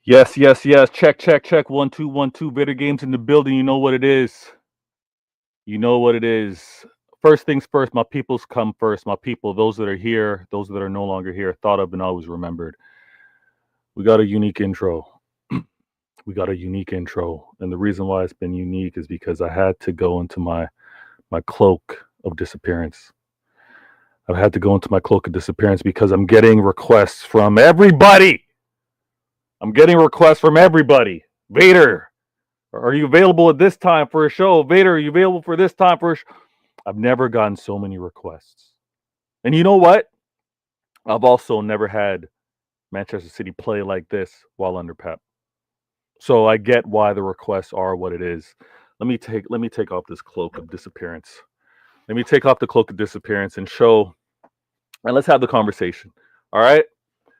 Yes, yes, yes. Check, check, check. 1 2 1 2. Better games in the building. You know what it is. You know what it is. First things first. My peoples come first. My people, those that are here, those that are no longer here, thought of and always remembered. We got a unique intro. We got a unique intro, and the reason why it's been unique is because I had to go into my cloak of disappearance. I've had to go into my cloak of disappearance because I'm getting requests from everybody. I'm getting requests from everybody. Vader, are you available at this time for a show? Vader, are you available for this time for a show? I've never gotten so many requests. And you know what? I've also never had Manchester City play like this while under Pep. So I get why the requests are what it is. Let me take off this cloak of disappearance. Let me take off the cloak of disappearance and show, and let's have the conversation. All right?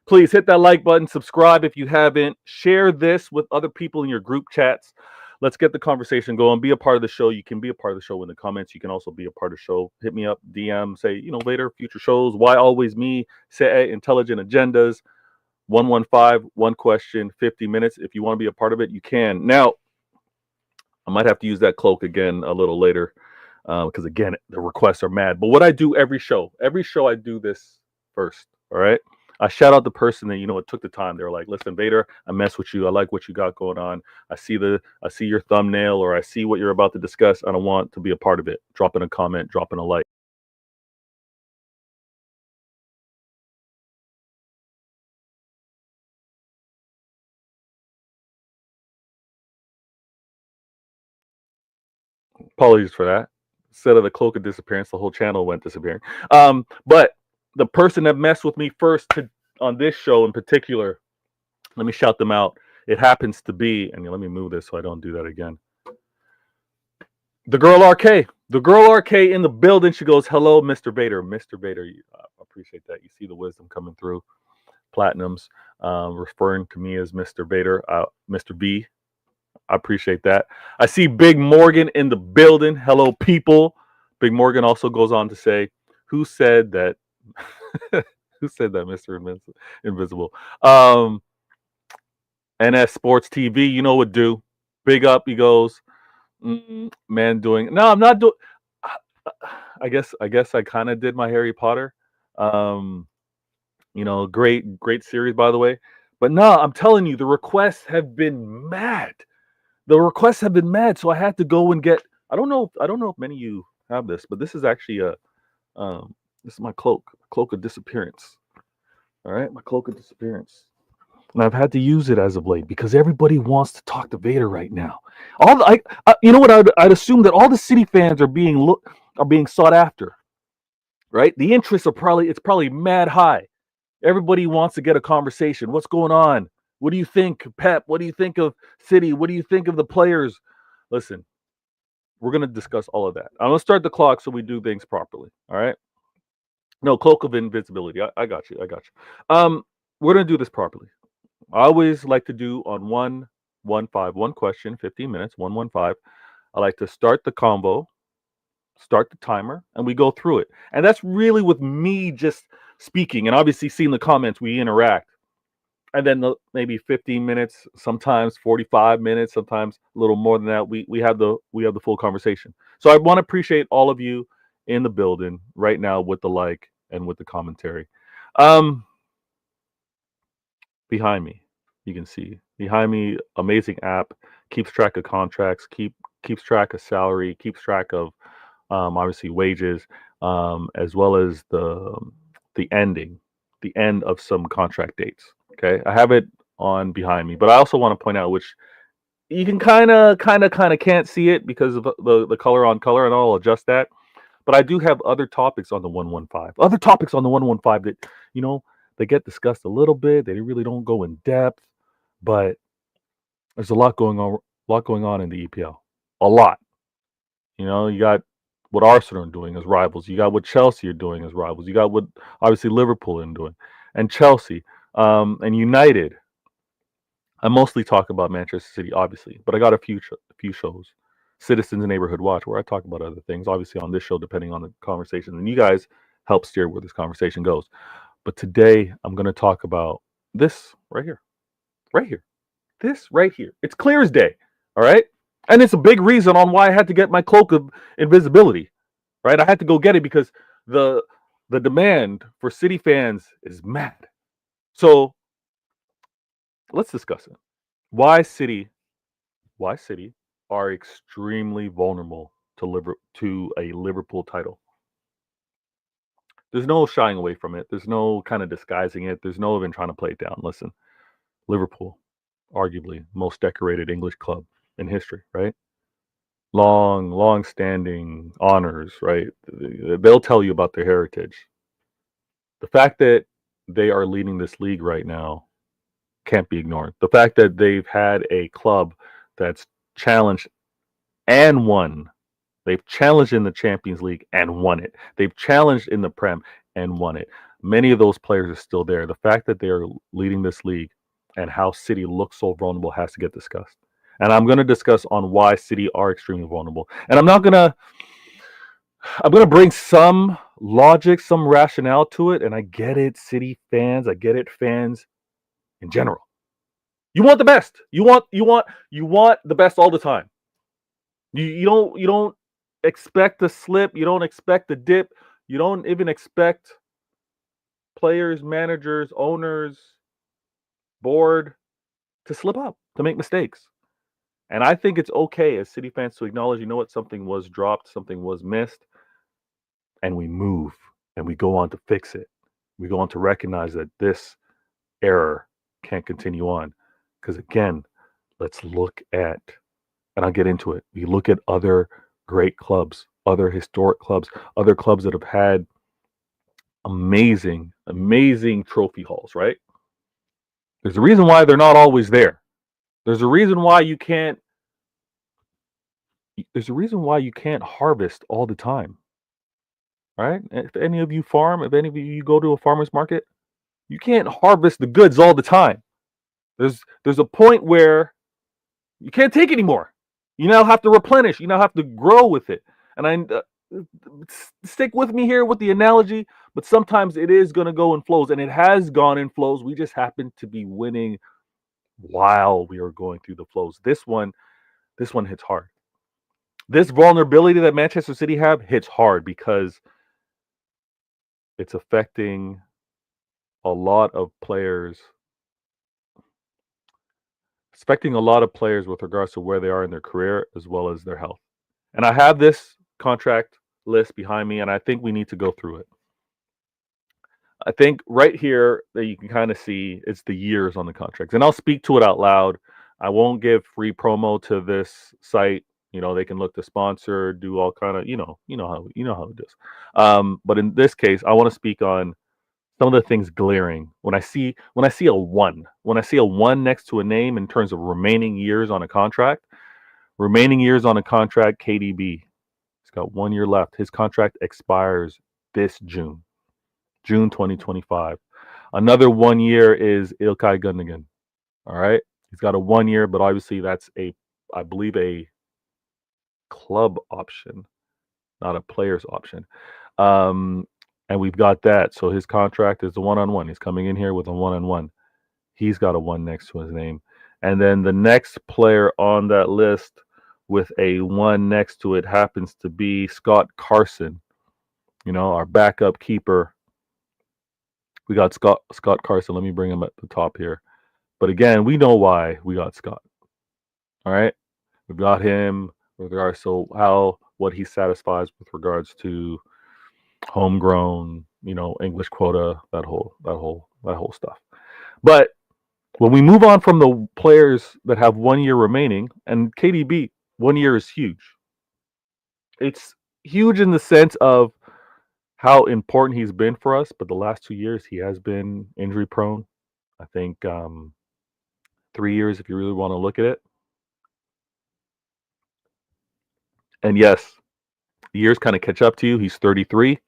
Please hit that like button, subscribe if you haven't, share this with other people in your group chats. Let's get the conversation going. Be a part of the show. You can be a part of the show in the comments. You can also be a part of the show. Hit me up, DM, say, later, future shows. Why always me? Say intelligent agendas. 115, one question, 50 minutes. If you want to be a part of it, you can. Now, I might have to use that cloak again a little later because, again, the requests are mad. But what I do every show I do this first. All right. I shout out the person that it took the time. They're like, "Listen, Vader, I mess with you. I like what you got going on. I see your thumbnail, or I see what you're about to discuss. I don't want to be a part of it. Drop in a comment, drop in a like." Apologies for that. Instead of the cloak of disappearance, the whole channel went disappearing. But the person that messed with me first on this show in particular, let me shout them out. It happens to be, and let me move this so I don't do that again. The girl RK. The girl RK in the building. She goes, "Hello, Mr. Vader." Mr. Vader, I appreciate that. You see the wisdom coming through. Platinums, referring to me as Mr. Vader, Mr. V. I appreciate that. I see Big Morgan in the building. Hello, people. Big Morgan also goes on to say, "Who said that?" Who said that, Mr. Invisible? NS Sports TV, you know what do. Big up, he goes. Man doing. No, I'm not doing. I guess I kind of did my Harry Potter. Um, great series, by the way. But no, I'm telling you, the requests have been mad. The requests have been mad, so I had to go and get. I don't know if many of you have this, but this is actually this is my cloak of disappearance. All right, my cloak of disappearance, and I've had to use it as of late because everybody wants to talk to Vader right now. You know what? I'd assume that all the City fans are being sought after, right? The interests it's probably mad high. Everybody wants to get a conversation. What's going on? What do you think, Pep? What do you think of City? What do you think of the players? Listen, we're going to discuss all of that. I'm going to start the clock so we do things properly. All right? No, cloak of invisibility. I got you. I got you. We're going to do this properly. I always like to do on 115, one question, 15 minutes, 115. I like to start the convo, start the timer, and we go through it. And that's really with me just speaking. And obviously, seeing the comments, we interact. And then maybe 15 minutes, sometimes 45 minutes, sometimes a little more than that. We have the full conversation. So I want to appreciate all of you in the building right now with the like and with the commentary. Behind me, you can see behind me, amazing app, keeps track of contracts, keeps track of salary, keeps track of obviously wages, as well as the end of some contract dates. Okay, I have it on behind me, but I also want to point out, which you can kind of can't see it because of the color on color, and I'll adjust that. But I do have other topics on the 115. Other topics on the 115 that they get discussed a little bit. They really don't go in depth, but there's a lot going on in the EPL. A lot. You got what Arsenal are doing as rivals. You got what Chelsea are doing as rivals. You got what obviously Liverpool are doing, and Chelsea, and United. I mostly talk about Manchester City, obviously, but I got a few shows, Citizens Neighborhood Watch, where I talk about other things. Obviously, on this show, depending on the conversation, and you guys help steer where this conversation goes. But today, I'm going to talk about this right here, right here. This right here. It's clear as day. All right. And it's a big reason on why I had to get my cloak of invisibility. Right. I had to go get it because the the demand for City fans is mad. So let's discuss it. Why City? Why City are extremely vulnerable to a Liverpool title? There's no shying away from it. There's no kind of disguising it. There's no even trying to play it down. Listen, Liverpool, arguably most decorated English club in history, right? Long standing honors, right? They'll tell you about their heritage. The fact that they are leading this league right now can't be ignored. The fact that they've had a club that's challenged and won. They've challenged in the Champions League and won it. They've challenged in the Prem and won it. Many of those players are still there. The fact that they are leading this league and how City looks so vulnerable has to get discussed. And I'm going to discuss on why City are extremely vulnerable. And I'm going to bring some logic, some rationale to it, and I get it, City fans, I get it, fans in general. You want the best. You want the best all the time. You don't expect the slip, you don't expect the dip, you don't even expect players, managers, owners, board to slip up, to make mistakes. And I think it's okay as City fans to acknowledge, you know what, something was dropped, something was missed, and we move and we go on to fix it. We go on to recognize that this error can't continue on. Because again, let's look at, and I'll get into it. We look at other great clubs, other historic clubs, other clubs that have had amazing trophy hauls, right? There's a reason why they're not always there. There's a reason why you can't harvest all the time, right? If any of you farm, if any of you go to a farmer's market, you can't harvest the goods all the time. There's a point where you can't take anymore. You now have to replenish. You now have to grow with it. And stick with me here with the analogy, but sometimes it is going to go in flows, and it has gone in flows. We just happen to be winning while we are going through the flows. This one hits hard. This vulnerability that Manchester City have hits hard because it's affecting a lot of players. It's affecting a lot of players with regards to where they are in their career as well as their health. And I have this contract list behind me, and I think we need to go through it. I think right here that you can kind of see it's the years on the contracts, and I'll speak to it out loud. I won't give free promo to this site. They can look to sponsor, do all kind of, how it is. But in this case, I want to speak on some of the things glaring when I see a one, next to a name in terms of remaining years on a contract. KDB. He's got 1 year left. His contract expires this June 2025. Another 1 year is Ilkay Gundogan. All right. He's got a 1 year, but obviously that's I believe a club option, not a player's option. And we've got that. So his contract is the 1-on-1. He's coming in here with a 1-on-1. He's got a 1 next to his name. And then the next player on that list with a 1 next to it happens to be Scott Carson, our backup keeper. We got Scott Carson. Let me bring him at the top here. But again, we know why we got Scott. All right. We've got him with regards to what he satisfies with regards to homegrown, English quota, that whole stuff. But when we move on from the players that have 1 year remaining, and KDB, 1 year is huge. It's huge in the sense of how important he's been for us, but the last 2 years he has been injury prone. I think 3 years if you really want to look at it. And yes, years kind of catch up to you. He's 33.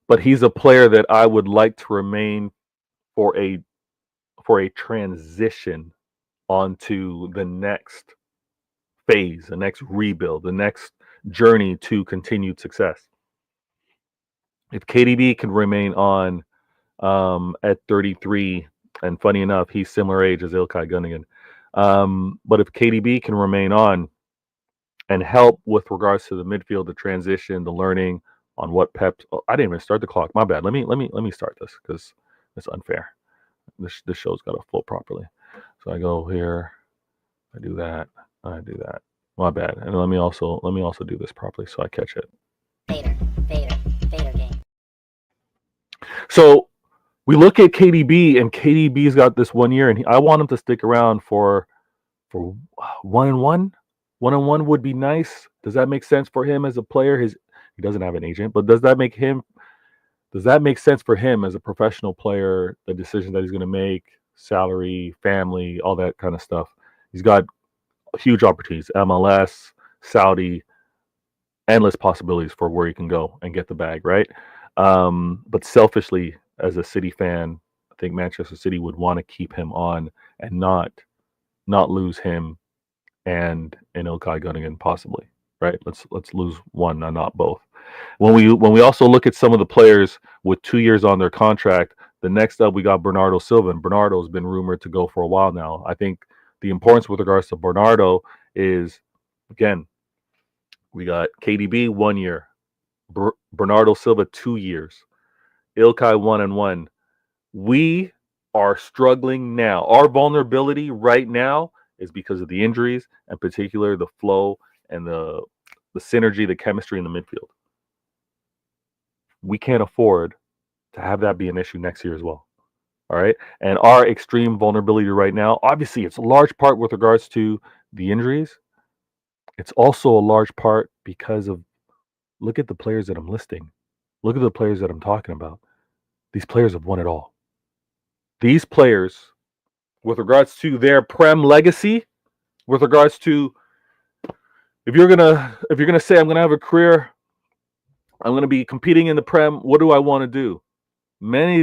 But he's a player that I would like to remain for a transition onto the next phase, the next rebuild, the next journey to continued success. If KDB can remain on at 33 And funny enough, he's similar age as Ilkay Gundogan. But if KDB can remain on and help with regards to the midfield, the transition, the learning on what Pep. Oh, I didn't even start the clock. My bad. Let me start this because it's unfair. This show's got to flow properly. So I go here. I do that. I do that. My bad. And let me also do this properly so I catch it. Vader game. So we look at KDB, and KDB's got this 1 year, and I want him to stick around for 1-1. 1-1 would be nice. Does that make sense for him as a player? He doesn't have an agent, but does that make sense for him as a professional player? The decision that he's going to make, salary, family, all that kind of stuff. He's got huge opportunities. MLS, Saudi, endless possibilities for where he can go and get the bag, right? But selfishly, as a City fan, I think Manchester City would want to keep him on and not lose him and Ilkay Gundogan possibly, right? Let's lose one and not both. When we also look at some of the players with 2 years on their contract, the next up we got Bernardo Silva. And Bernardo's been rumored to go for a while now. I think the importance with regards to Bernardo is, again, we got KDB 1 year, Bernardo Silva 2 years, Ilkay 1-1. We are struggling now. Our vulnerability right now is because of the injuries, and particular the flow and the synergy, the chemistry in the midfield. We can't afford to have that be an issue next year as well. All right. And our extreme vulnerability right now, obviously, it's a large part with regards to the injuries. It's also a large part because of, look at the players that I'm listing. Look at the players that I'm talking about. These players have won it all. These players, with regards to their Prem legacy, with regards to, if you're gonna say I'm gonna have a career, I'm gonna be competing in the Prem, what do I want to do? Many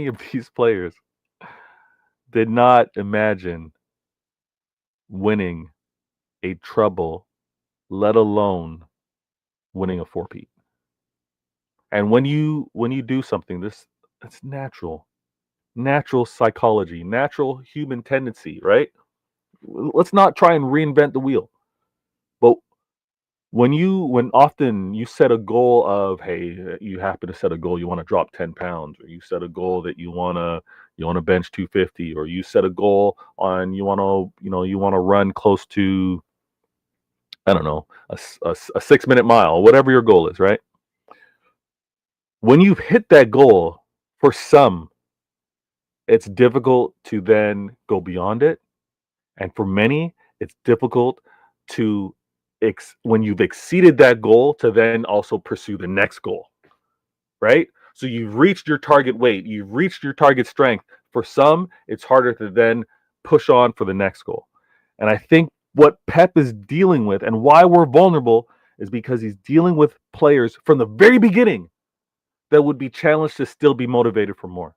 of these players did not imagine winning a treble, let alone winning a four-peat. And when you do something, it's natural psychology, natural human tendency, right? Let's not try and reinvent the wheel. But when often you set a goal of, hey, you happen to set a goal, you want to drop 10 pounds, or you set a goal that you want to bench 250, or you set a goal on, you want to run close to, I don't know, a 6-minute mile, whatever your goal is, right? When you've hit that goal, for some, it's difficult to then go beyond it. And for many, it's difficult to, when you've exceeded that goal, to then also pursue the next goal, right? So you've reached your target weight, you've reached your target strength. For some, it's harder to then push on for the next goal. And I think what Pep is dealing with and why we're vulnerable is because he's dealing with players from the very beginning that would be challenged to still be motivated for more.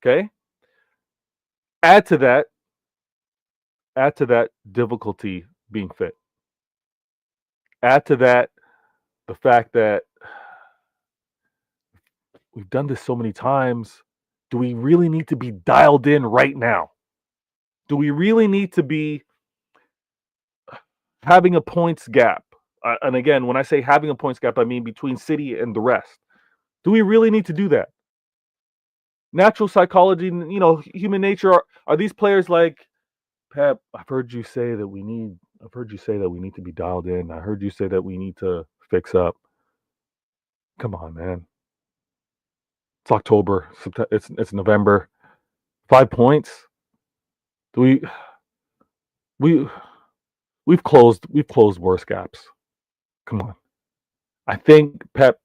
Okay? Add to that difficulty being fit. Add to that the fact that we've done this so many times. Do we really need to be dialed in right now? Do we really need to be having a points gap? And again, when I say having a points gap, I mean between City and the rest. Do we really need to do that? Natural psychology, human nature. Are these players like, Pep, I've heard you say that we need to be dialed in. I heard you say that we need to fix up. Come on, man. It's October. It's November. 5 points. Do we've closed worse gaps. Come on. I think Pep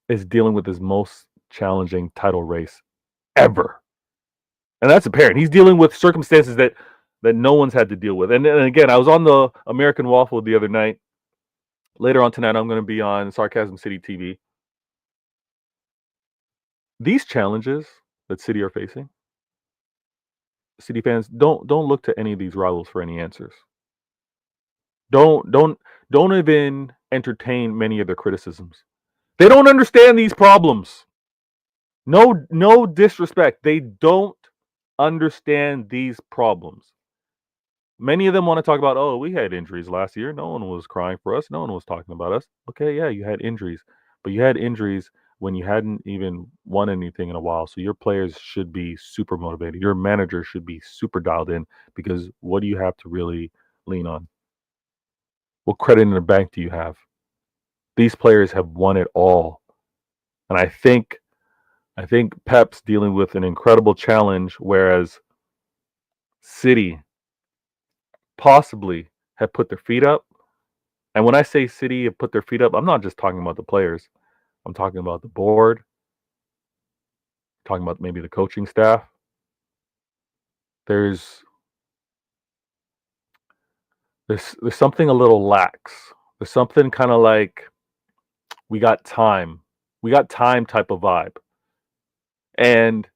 is dealing with his most challenging title race ever. And that's apparent. He's dealing with circumstances that no one's had to deal with. And again, I was on the American Waffle the other night. Later on tonight, I'm going to be on Sarcasm City TV. These challenges that City are facing, City fans, don't look to any of these rivals for any answers. Don't even entertain many of their criticisms. They don't understand these problems. No disrespect. They don't understand these problems. Many of them want to talk about, oh, we had injuries last year. No one was crying for us. No one was talking about us. Okay, yeah, you had injuries, but you had injuries when you hadn't even won anything in a while. So your players should be super motivated. Your manager should be super dialed in because what do you have to really lean on? What credit in the bank do you have? These players have won it all. And I think Pep's dealing with an incredible challenge, whereas City possibly have put their feet up. And when I say City have put their feet up, I'm not just talking about the players. I'm talking about the board, talking about maybe the coaching staff. There's there's something a little lax. There's something kind of like we got time. We got time type of vibe. And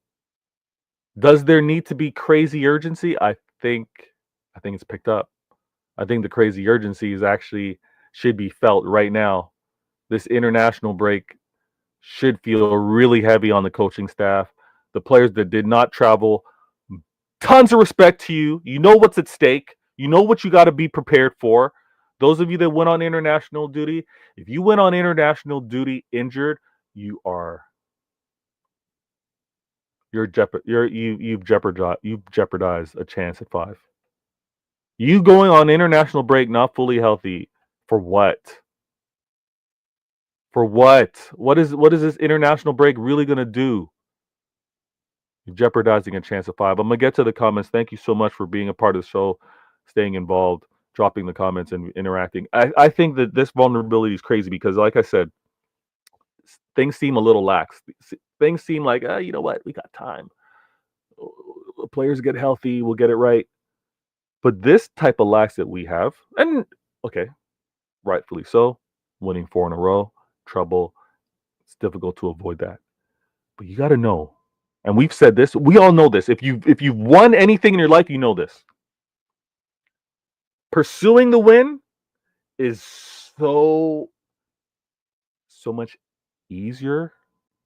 does there need to be crazy urgency? Think I think it's picked up. I think the crazy urgency is actually should be felt right now. This international break should feel really heavy on the coaching staff. The players that did not travel, tons of respect to you. You know what's at stake. You know what you got to be prepared for. Those of you that went on international duty, if you went on international duty injured, you are you've jeopardized a chance at 5. You going on international break not fully healthy for what? For what? What is this international break really going to do? You're jeopardizing a chance of 5. I'm going to get to the comments. Thank you so much for being a part of the show, staying involved, dropping the comments, and interacting. I think that this vulnerability is crazy because, like I said, things seem a little lax. Things seem like, you know what? We got time. Players get healthy. We'll get it right. But this type of lax that we have, and okay, rightfully so, winning 4 in a row, trouble. It's difficult to avoid that. But you got to know, and we've said this. We all know this. If you've won anything in your life, you know this. Pursuing the win is so much easier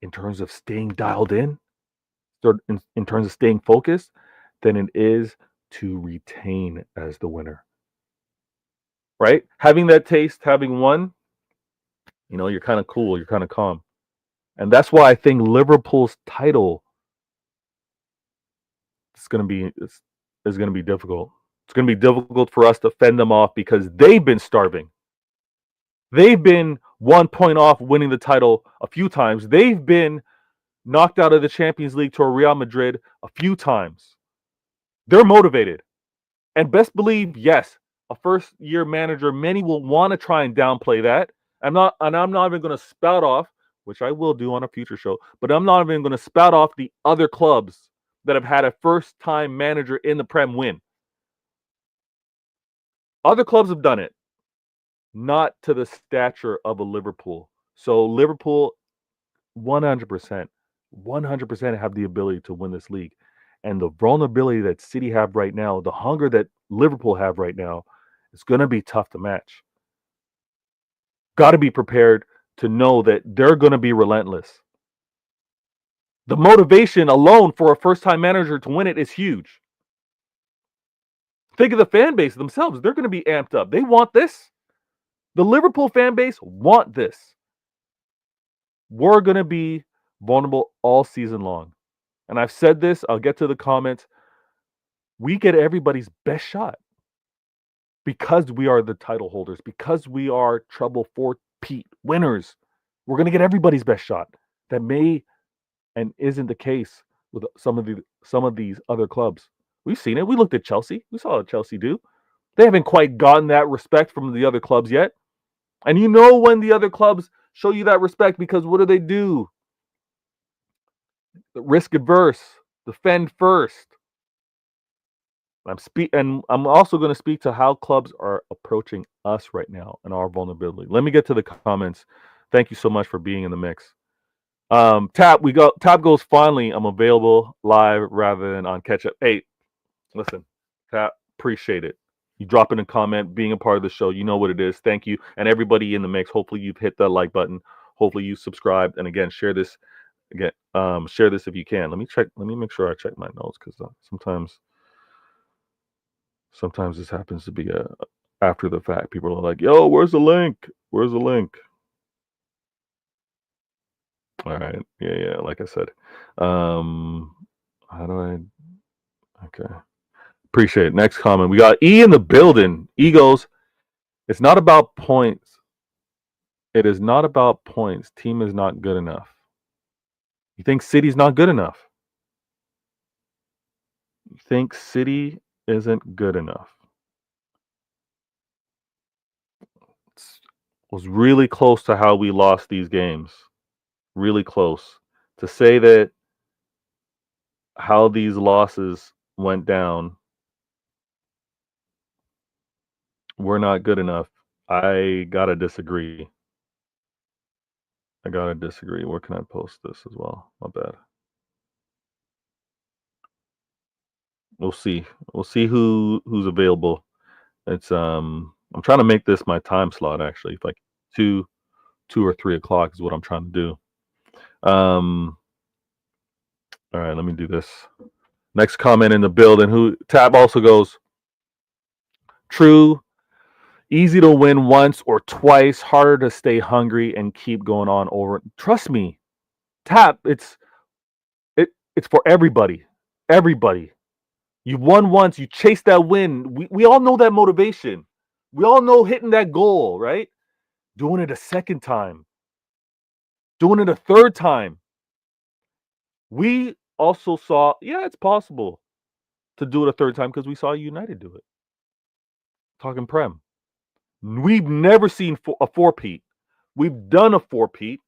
in terms of staying dialed in, in terms of staying focused, than it is to retain as the winner. Right? Having that taste, having won, you're kind of cool, you're kind of calm. And that's why I think Liverpool's title is going to be is going to be difficult. It's going to be difficult for us to fend them off because they've been starving. They've been 1 point off winning the title a few times. They've been knocked out of the Champions League to a Real Madrid a few times. They're motivated. And best believe, yes, a first-year manager, many will want to try and downplay that. I'm not even going to spout off, which I will do on a future show, but I'm not even going to spout off the other clubs that have had a first-time manager in the Prem win. Other clubs have done it, not to the stature of a Liverpool. So Liverpool, 100%, 100% have the ability to win this league. And the vulnerability that City have right now, the hunger that Liverpool have right now, it's going to be tough to match. Got to be prepared to know that they're going to be relentless. The motivation alone for a first-time manager to win it is huge. Think of the fan base themselves. They're going to be amped up. They want this. The Liverpool fan base want this. We're going to be vulnerable all season long. And I've said this, I'll get to the comments. We get everybody's best shot because we are the title holders, because we are treble four-peat winners. We're going to get everybody's best shot. That may and isn't the case with some of these other clubs. We've seen it. We looked at Chelsea. We saw what Chelsea do. They haven't quite gotten that respect from the other clubs yet. And you know when the other clubs show you that respect because what do? Risk adverse, defend first. I'm also going to speak to how clubs are approaching us right now and our vulnerability. Let me get to the comments. Thank you so much for being in the mix. Tap goes finally. I'm available live rather than on catch up. Hey, listen, Tap, appreciate it. You dropping a comment, being a part of the show. You know what it is. Thank you. And everybody in the mix. Hopefully you've hit that like button. Hopefully you subscribed. And again, share this Again, share this if you can. Let me check. Let me make sure I check my notes because sometimes this happens to be a after the fact. People are like, "Yo, where's the link? Where's the link?" All right, yeah. Like I said, how do I? Okay, appreciate it. Next comment. We got E in the building. E goes, "It's not about points. It is not about points. Team is not good enough. You think City's not good enough? You think City isn't good enough?" Was really close to how we lost these games. Really close. To say that how these losses went down, we're not good enough. I gotta disagree. Where can I post this as well? My bad. We'll see. We'll see who's available. It's I'm trying to make this my time slot actually. Like two or 3 o'clock is what I'm trying to do. All right, let me do this. Next comment in the building. Who Tab also goes, true. Easy to win once or twice, harder to stay hungry and keep going on over. Trust me, Tap, it's for everybody. Everybody. You won once, you chase that win. We all know that motivation. We all know hitting that goal, right? Doing it a second time. Doing it a third time. We also saw, yeah, it's possible to do it a third time because we saw United do it. Talking Prem. We've never seen a four-peat. We've done a four-peat.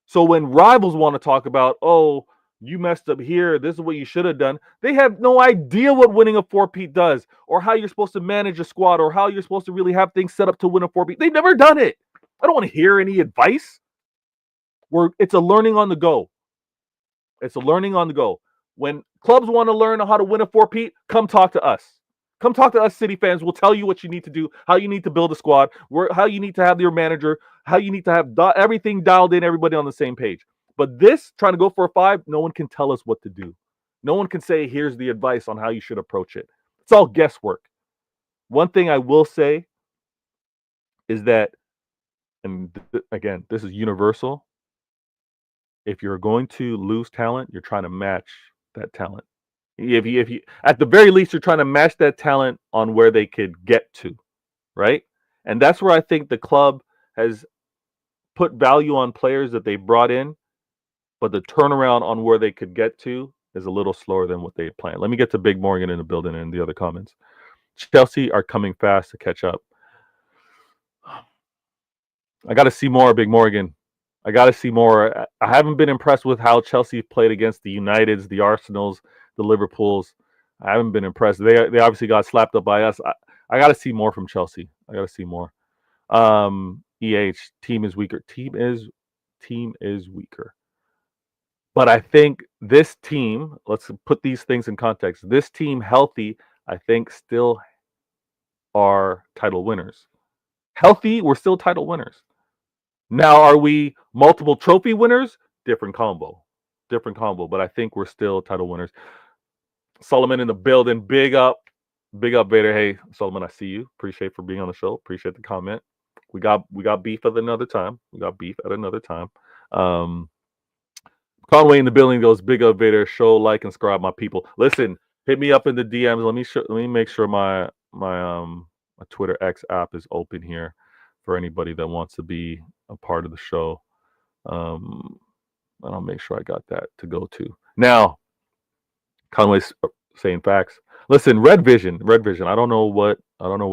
So when rivals want to talk about, oh, you messed up here, this is what you should have done, they have no idea what winning a four-peat does, or how you're supposed to manage a squad, or how you're supposed to really have things set up to win a four-peat. They've never done it. I don't want to hear any advice. It's a learning on the go. It's a learning on the go. When clubs want to learn how to win a four-peat, come talk to us. Come talk to us, City fans. We'll tell you what you need to do, how you need to build a squad, how you need to have your manager, how you need to have everything dialed in, everybody on the same page. But this, trying to go for a 5, no one can tell us what to do. No one can say, here's the advice on how you should approach it. It's all guesswork. One thing I will say is that, and again, this is universal. If you're going to lose talent, you're trying to match that talent. If you at the very least, you're trying to match that talent on where they could get to, right? And that's where I think the club has put value on players that they brought in, but the turnaround on where they could get to is a little slower than what they had planned. Let me get to Big Morgan in the building and the other comments. Chelsea are coming fast to catch up. I got to see more, Big Morgan. I got to see more. I haven't been impressed with how Chelsea played against the Uniteds, the Arsenals, the Liverpools. I haven't been impressed. They obviously got slapped up by us. I got to see more from Chelsea. I got to see more. Team is weaker. Team is weaker. But I think this team, let's put these things in context. This team healthy, I think still are title winners. Healthy, we're still title winners. Now, are we multiple trophy winners? Different combo. But I think we're still title winners. Solomon in the building. Big up, Vader. Hey, Solomon, I see you. Appreciate for being on the show. Appreciate the comment. We got beef at another time. Conway in the building goes, big up, Vader. Show, like, and subscribe, my people. Listen, hit me up in the DMs. Let me make sure my Twitter X app is open here for anybody that wants to be a part of the show. And I'll make sure I got that to go to. Now, Conway's saying facts. Listen, Red Vision. I don't know what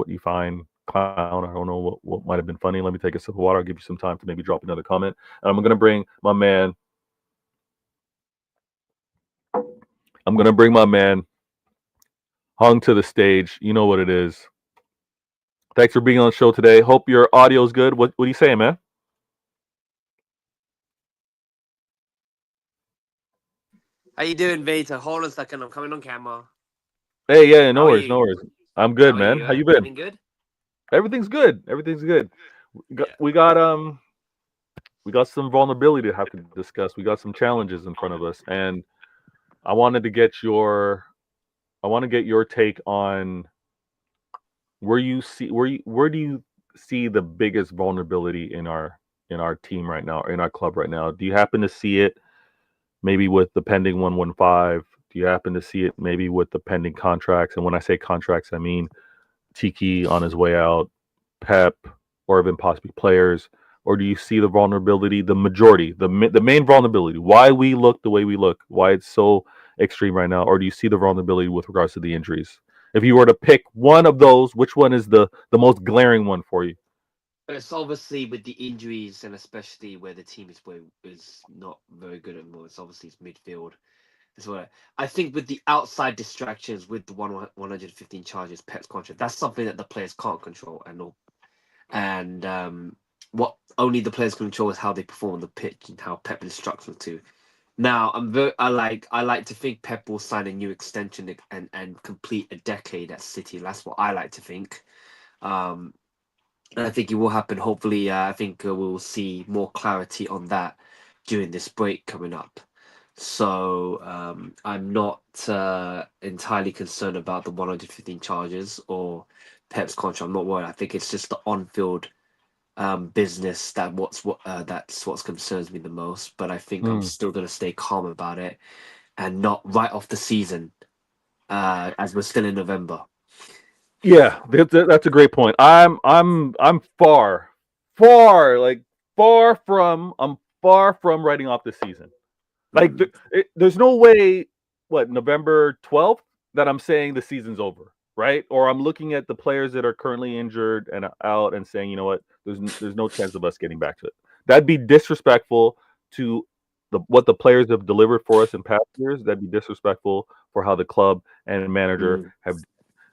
you find clown. I don't know what might have been funny. Let me take a sip of water. I'll give you some time to maybe drop another comment. And I'm gonna bring my man. Hung to the stage. You know what it is. Thanks for being on the show today. Hope your audio's good. What are you saying, man? How you doing, Vita? Hold on a second. I'm coming on camera. Hey, yeah, no worries. I'm good, man. How you been? Everything good? Everything's good. We got we got some vulnerability to have to discuss. We got some challenges in front of us, and I wanted to get your I want to get your take on where do you see the biggest vulnerability in our team right now, in our club right now? Do you happen to see it maybe with the pending 115? Do you happen to see it maybe with the pending contracts? And when I say contracts, I mean Tiki on his way out, Pep, or even possibly players? Or do you see the vulnerability, the majority, the main vulnerability, why we look the way we look, why it's so extreme right now? Or do you see the vulnerability with regards to the injuries? If you were to pick one of those, which one is the most glaring one for you? It's obviously with the injuries and especially where the team is not very good anymore. It's obviously it's midfield. That's what I think with the outside distractions with the 115 charges, Pep's contract. That's something that the players can't control and all. And what only the players can control is how they perform on the pitch and how Pep instructs them to. Now, I like to think Pep will sign a new extension and complete a decade at City. That's what I like to think. Um, and I think it will happen. Hopefully, I think we'll see more clarity on that during this break coming up. So I'm not entirely concerned about the 115 charges or Pep's contract. I'm not worried. I think it's just the on-field business that's what concerns me the most. But I think I'm Hmm. still going to stay calm about it and not write off the season as we're still in November. Yeah, that's a great point. I'm like I'm far from writing off this season. Like Mm. there's no way, what, November 12th, that I'm saying the season's over, right? Or I'm looking at the players that are currently injured and out and saying, you know what, there's no chance of us getting back to it. That'd be disrespectful to what the players have delivered for us in past years. That'd be disrespectful for how the club and manager Mm. have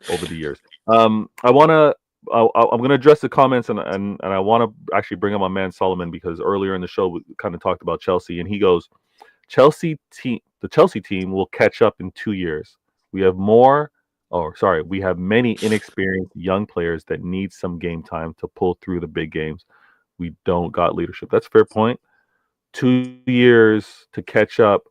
over the years. I want to. I'm going to address the comments and I want to actually bring up my man Solomon because earlier in the show we kind of talked about Chelsea and he goes, the Chelsea team will catch up in 2 years. We have more. Oh, sorry, we have many inexperienced young players that need some game time to pull through the big games. We don't got leadership. That's a fair point. 2 years to catch up.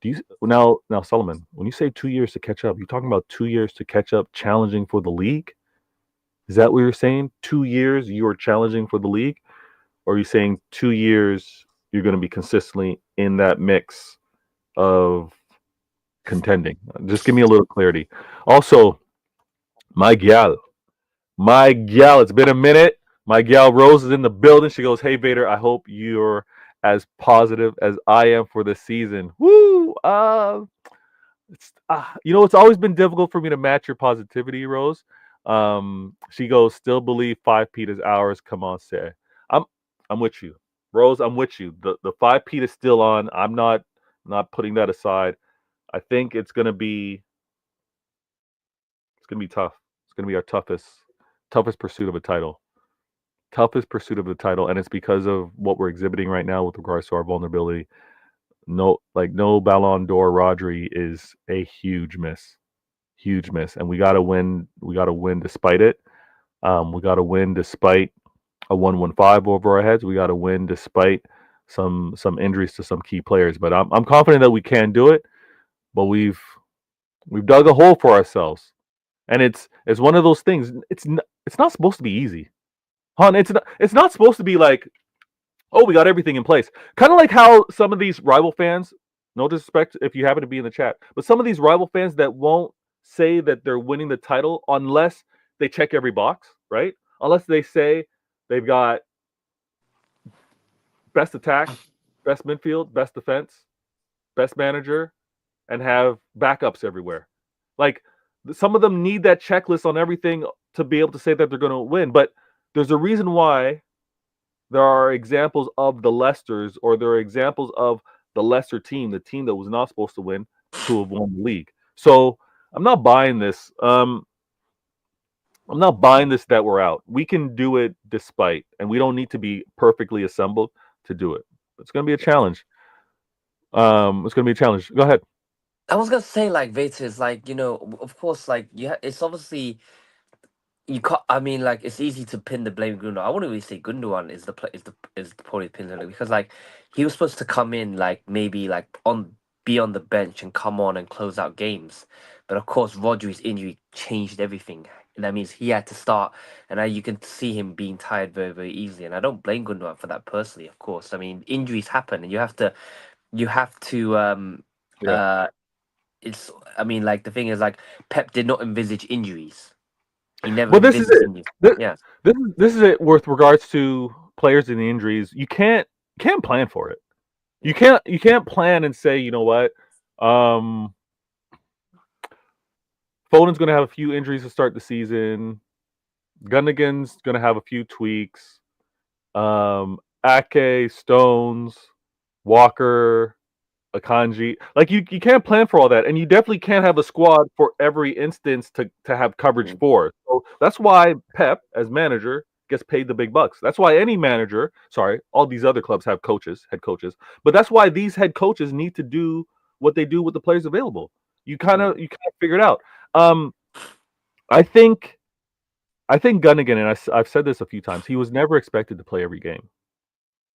Do you now Solomon? When you say 2 years to catch up, you talking about 2 years to catch up, challenging for the league? Is that what you're saying? 2 years you are challenging for the league, or are you saying 2 years you're going to be consistently in that mix of contending? Just give me a little clarity. Also, my gal, it's been a minute. My gal Rose is in the building. She goes, "Hey Vader, I hope you're as positive as I am for this season." Woo! It's always been difficult for me to match your positivity, Rose. She goes, "Still believe 5 Pete is ours. Come on, say." I'm I'm with you, Rose. I'm with you. The 5 Pete is still on. I'm not putting that aside. I think it's gonna be tough. It's gonna be our toughest pursuit of a title. Toughest pursuit of the title, and it's because of what we're exhibiting right now with regards to our vulnerability. No Ballon d'Or Rodri is a huge miss, and we gotta win. We gotta win despite it. We gotta win despite a 115 over our heads. We gotta win despite some injuries to some key players. But I'm confident that we can do it. But we've dug a hole for ourselves, and it's one of those things. It's not supposed to be easy, hon. It's not supposed to be like, oh, we got everything in place. Kind of like how some of these rival fans, no disrespect if you happen to be in the chat, but some of these rival fans that won't say that they're winning the title unless they check every box, right? Unless they say they've got best attack, best midfield, best defense, best manager, and have backups everywhere. Like some of them need that checklist on everything to be able to say that they're going to win. But there's a reason why there are examples of the Leicesters, or there are examples of the Leicester team, the team that was not supposed to win, to have won the league. So I'm not buying this. I'm not buying this that we're out. We can do it despite, and we don't need to be perfectly assembled to do it. It's going to be a challenge. It's going to be a challenge. Go ahead. I was gonna say like Veta is like of course like it's obviously you can't. I mean, like it's easy to pin the blame Gundogan. I wouldn't really say Gundogan is the probably pin it because like he was supposed to come in like maybe like on be on the bench and come on and close out games, but of course Rodri's injury changed everything. And that means he had to start, and now you can see him being tired very very easily. And I don't blame Gundogan for that personally. Of course, I mean injuries happen, and you have to Yeah. uh it's I mean like the thing is like Pep did not envisage injuries. He never But this is envisaged it. injuries. This, Yeah. this is it with regards to players and the injuries. You can't plan for it. You Yeah. can't plan and say, you know what, um, Foden's going to have a few injuries to start the season. Gunnigan's going to have a few tweaks. Ake, Stones, Walker, Akanji. Like you can't plan for all that, and you definitely can't have a squad for every instance to have coverage Mm, for. So that's why Pep, as manager, gets paid the big bucks. That's why any manager, sorry, all these other clubs have coaches, head coaches, but that's why these head coaches need to do what they do with the players available. mm, You kind of figure it out. Um, I think I think Gunnigan, and I've said this a few times, he was never expected to play every game.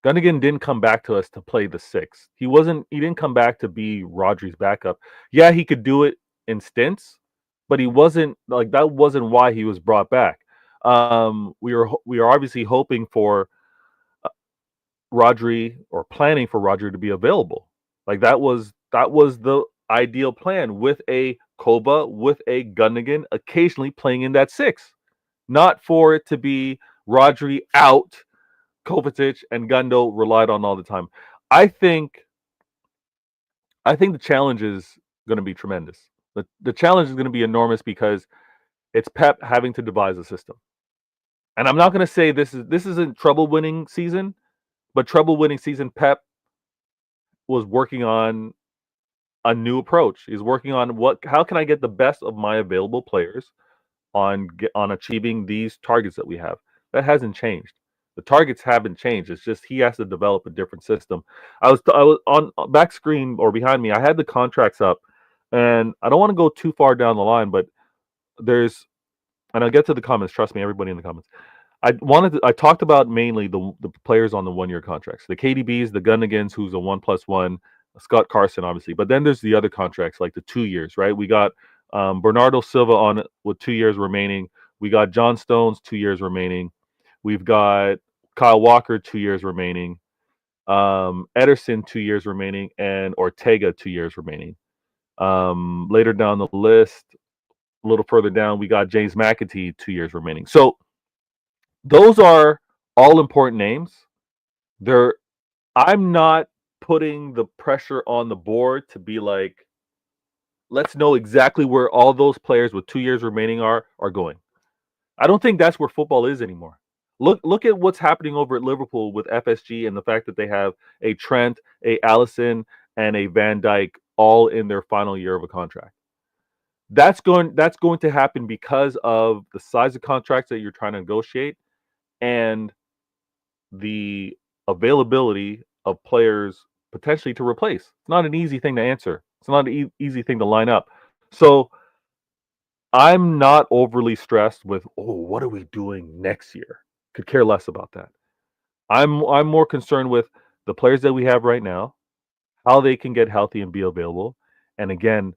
Gunnigan didn't come back to us to play the six. He didn't come back to be Rodri's backup. Yeah, he could do it in stints, but he wasn't like that wasn't why he was brought back. We are obviously hoping for Rodri or planning for Rodri to be available. Like that was the ideal plan with a Koba, with a Gunnigan occasionally playing in that six. Not for it to be Rodri out, Kovacic and Gundo relied on all the time. I think I think the challenge is going to be tremendous. The challenge is going to be enormous because it's Pep having to devise a system. And I'm not going to say this isn't trouble winning season, but trouble winning season Pep was working on a new approach. He's working on what how can I get the best of my available players on achieving these targets that we have. That hasn't changed. The targets haven't changed. It's just he has to develop a different system. I was on back screen or behind me. I had the contracts up, and I don't want to go too far down the line, but there's and I'll get to the comments. Trust me, everybody in the comments. I talked about mainly the players on the 1 year contracts, the KDBs, the Gunnigans, who's a 1+1, Scott Carson, obviously. But then there's the other contracts like the 2 years, right? We got Bernardo Silva on with 2 years remaining. We got John Stones 2 years remaining. We've got Kyle Walker 2 years remaining. Ederson 2 years remaining, and Ortega 2 years remaining. Later down the list, a little further down, we got James McAtee 2 years remaining. So those are all important names. They're I'm not putting the pressure on the board to be like, let's know exactly where all those players with 2 years remaining are going. I don't think that's where football is anymore. Look at what's happening over at Liverpool with FSG and the fact that they have a Trent, a Allison, and a Van Dyke all in their final year of a contract. That's going to happen because of the size of contracts that you're trying to negotiate and the availability of players potentially to replace. It's not an easy thing to answer. It's not an easy thing to line up. So I'm not overly stressed with, oh, what are we doing next year? Could care less about that. I'm more concerned with the players that we have right now, how they can get healthy and be available. And again,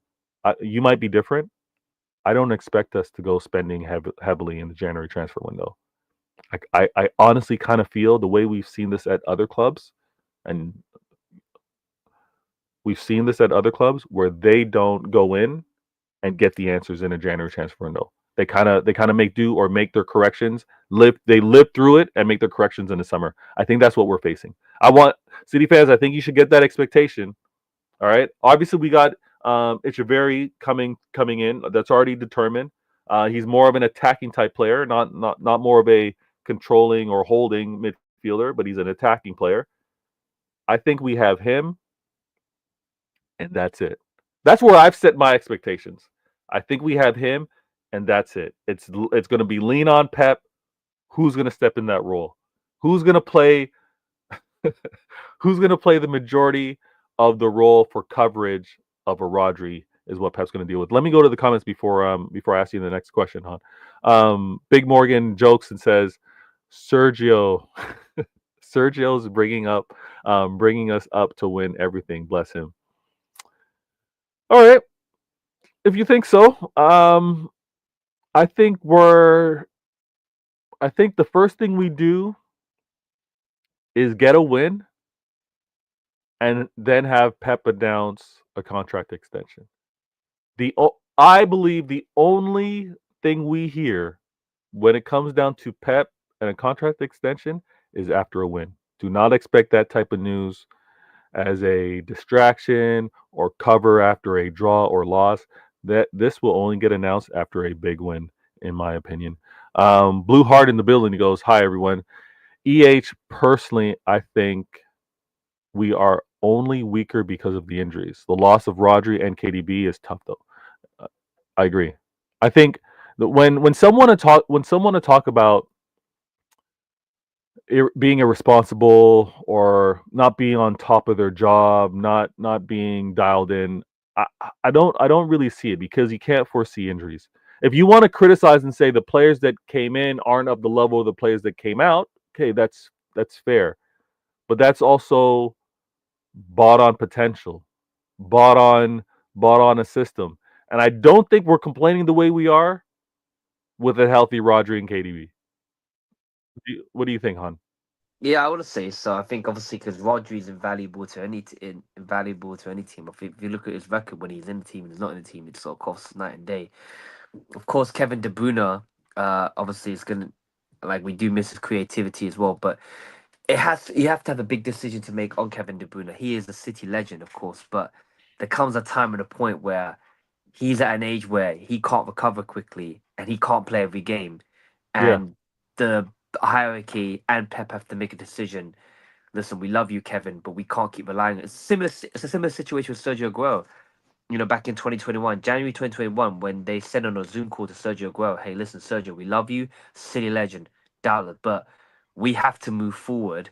you might be different. I don't expect us to go spending heavily in the January transfer window. I honestly kind of feel the way we've seen this at other clubs, and we've seen this at other clubs where they don't go in and get the answers in a January transfer window. They kind of make do or make their corrections. Live through it and make their corrections in the summer. I think that's what we're facing. I want City fans. I think you should get that expectation. All right. Obviously, we got Echeverry coming in. That's already determined. He's more of an attacking type player, not more of a controlling or holding midfielder, but he's an attacking player. I think we have him, and that's it. That's where I've set my expectations. I think we have him, and that's it. It's going to be lean on Pep. Who's going to step in that role? Who's going to play? Who's going to play the majority of the role for coverage of a Rodri is what Pep's going to deal with. Let me go to the comments before I ask you the next question, hon. Big Morgan jokes and says, Sergio, Sergio's bringing us up to win everything. Bless him. All right, if you think so, I think the first thing we do is get a win, and then have Pep announce a contract extension. I believe the only thing we hear when it comes down to Pep and a contract extension is after a win. Do not expect that type of news as a distraction or cover after a draw or loss. That this will only get announced after a big win, in my opinion. Blue Heart in the building. He goes, "Hi everyone. Personally, I think we are only weaker because of the injuries. The loss of Rodri and KDB is tough, though. Uh, I agree. I think that when someone to talk about being irresponsible or not being on top of their job, not being dialed in, I don't really see it because you can't foresee injuries. If you want to criticize and say the players that came in aren't of the level of the players that came out, okay, that's fair. But that's also bought on potential, bought on bought on a system. And I don't think we're complaining the way we are with a healthy Rodri and KDB. What do you think, Han? Yeah, I want to say so. I think obviously because Rodri is invaluable to invaluable to any team. If you look at his record when he's in the team and he's not in the team, it sort of costs night and day. Of course, Kevin De Bruyne, obviously is gonna like we do miss his creativity as well, but you have to have a big decision to make on Kevin De Bruyne. He is a City legend, of course, but there comes a time and a point where he's at an age where he can't recover quickly and he can't play every game, Yeah, and the hierarchy and Pep have to make a decision. Listen, we love you, Kevin, but we can't keep relying. It's similar. It's a similar situation with Sergio Aguero. You know, back in 2021, January 2021, when they sent on a Zoom call to Sergio Aguero, hey, listen, Sergio, we love you, City legend, doubtless, but we have to move forward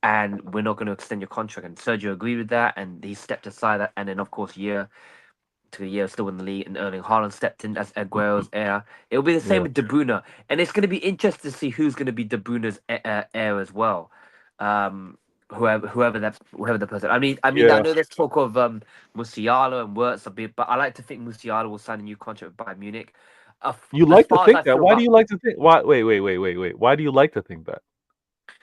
and we're not going to extend your contract. And Sergio agreed with that, and he stepped aside that. And then, of course, year to a year still in the league, and Erling Haaland stepped in as Aguero's heir. It'll be the same yeah. with De Bruyne, and it's going to be interesting to see who's going to be De Bruyne's heir as well. Whoever the person. I mean, I Yeah. know there's talk of Musiala and Wirtz a bit, but I like to think Musiala will sign a new contract with Bayern Munich. You As like to far as think I that. feel Why do about you like to think? Why? Wait. Why do you like to think that?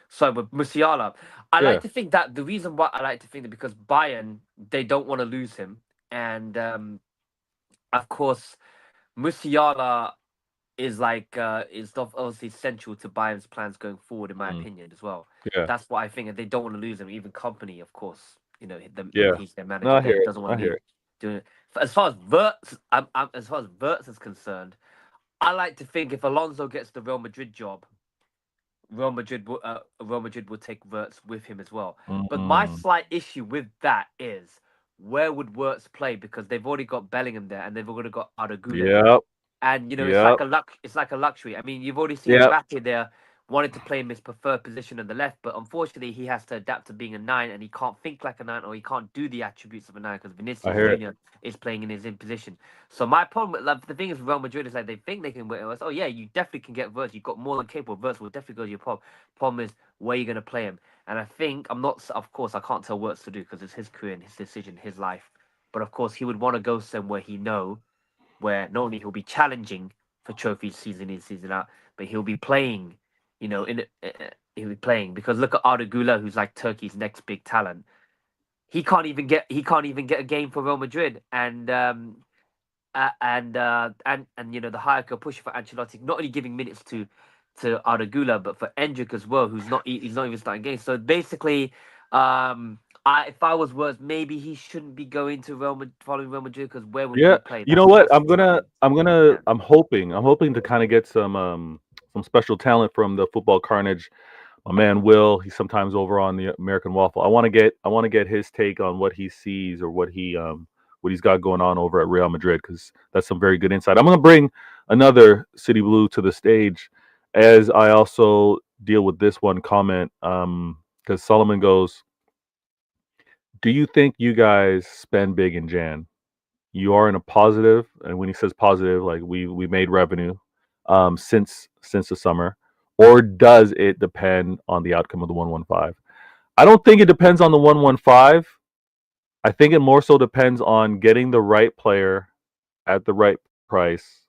so with Musiala, I like Yeah. to think that the reason why I like to think that because Bayern they don't want to lose him, and of course Musiala obviously central to Bayern's plans going forward, in my Mm, opinion, as well. yeah. That's what I think, and they don't want to lose him. Even company, of course, Yeah. he's their No, manager. I hear There it. doesn't want I to hear leave it. doing it. As far as Wirtz, as far as Wirtz is concerned, I like to think if Alonso gets the Real Madrid job, Real Madrid will take Wirtz with him as well. But my Mm, slight issue with that is where would Wirtz play because they've already got Bellingham there and they've already got Arda there. yep. And it's Yep. it's like a luxury. I mean, you've already seen Yep. Mbappe there wanted to play him his preferred position on the left, but unfortunately he has to adapt to being a nine and he can't think like a nine or he can't do the attributes of a nine because I Vinicius hear it. Junior is playing in his in position. So my problem with the thing is Real Madrid is like they think they can win. Oh yeah, you definitely can get Verts. You've got more than capable. Verts will definitely go to your problem. Problem is where you're gonna play him. And I think I'm not. Of course, I can't tell Wirtz to do because it's his career and his decision, his life. But of course, he would want to go somewhere he know where not only he'll be challenging for trophies season in season out, but he'll be playing. He'll be playing because look at Arda Güler, who's like Turkey's next big talent. He can't even get a game for Real Madrid, and the hierarchy push for Ancelotti, not only giving minutes to Arda Güler, but for Endrick as well, he's not even starting games. So basically, if I was worse, maybe he shouldn't be going to following Real Madrid because where would Yeah. he play? You know what? That's my thing. Yeah. I'm hoping to kind of get some special talent from the football carnage. My man Will, he's sometimes over on the American Waffle. I want to get his take on what he sees or what he's got going on over at Real Madrid because that's some very good insight. I'm gonna bring another City Blue to the stage as I also deal with this one comment. Because Solomon goes, "Do you think you guys spend big in Jan?" you are in a positive, and when he says positive, like we made revenue since the summer, or does it depend on the outcome of the 115? I don't think it depends on the 115. I think it more so depends on getting the right player at the right price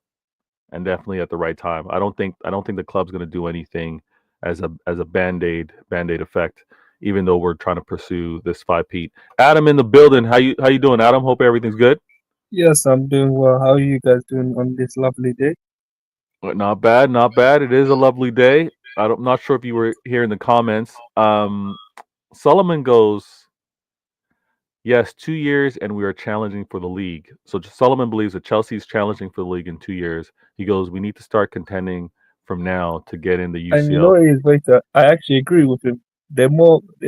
and definitely at the right time. I don't think the club's going to do anything as a band-aid effect, even though we're trying to pursue this 5 Pete. Adam in the building. How you doing, Adam? Hope everything's good. Yes, I'm doing well. How are you guys doing on this lovely day? Not bad, not bad. It is a lovely day. I'm not sure if you were here in the comments. Solomon goes, yes, 2 years, and we are challenging for the league. So Solomon believes that Chelsea's challenging for the league in 2 years. He goes, we need to start contending from now to get in the And you know UCL. what is later? I actually agree with him. They're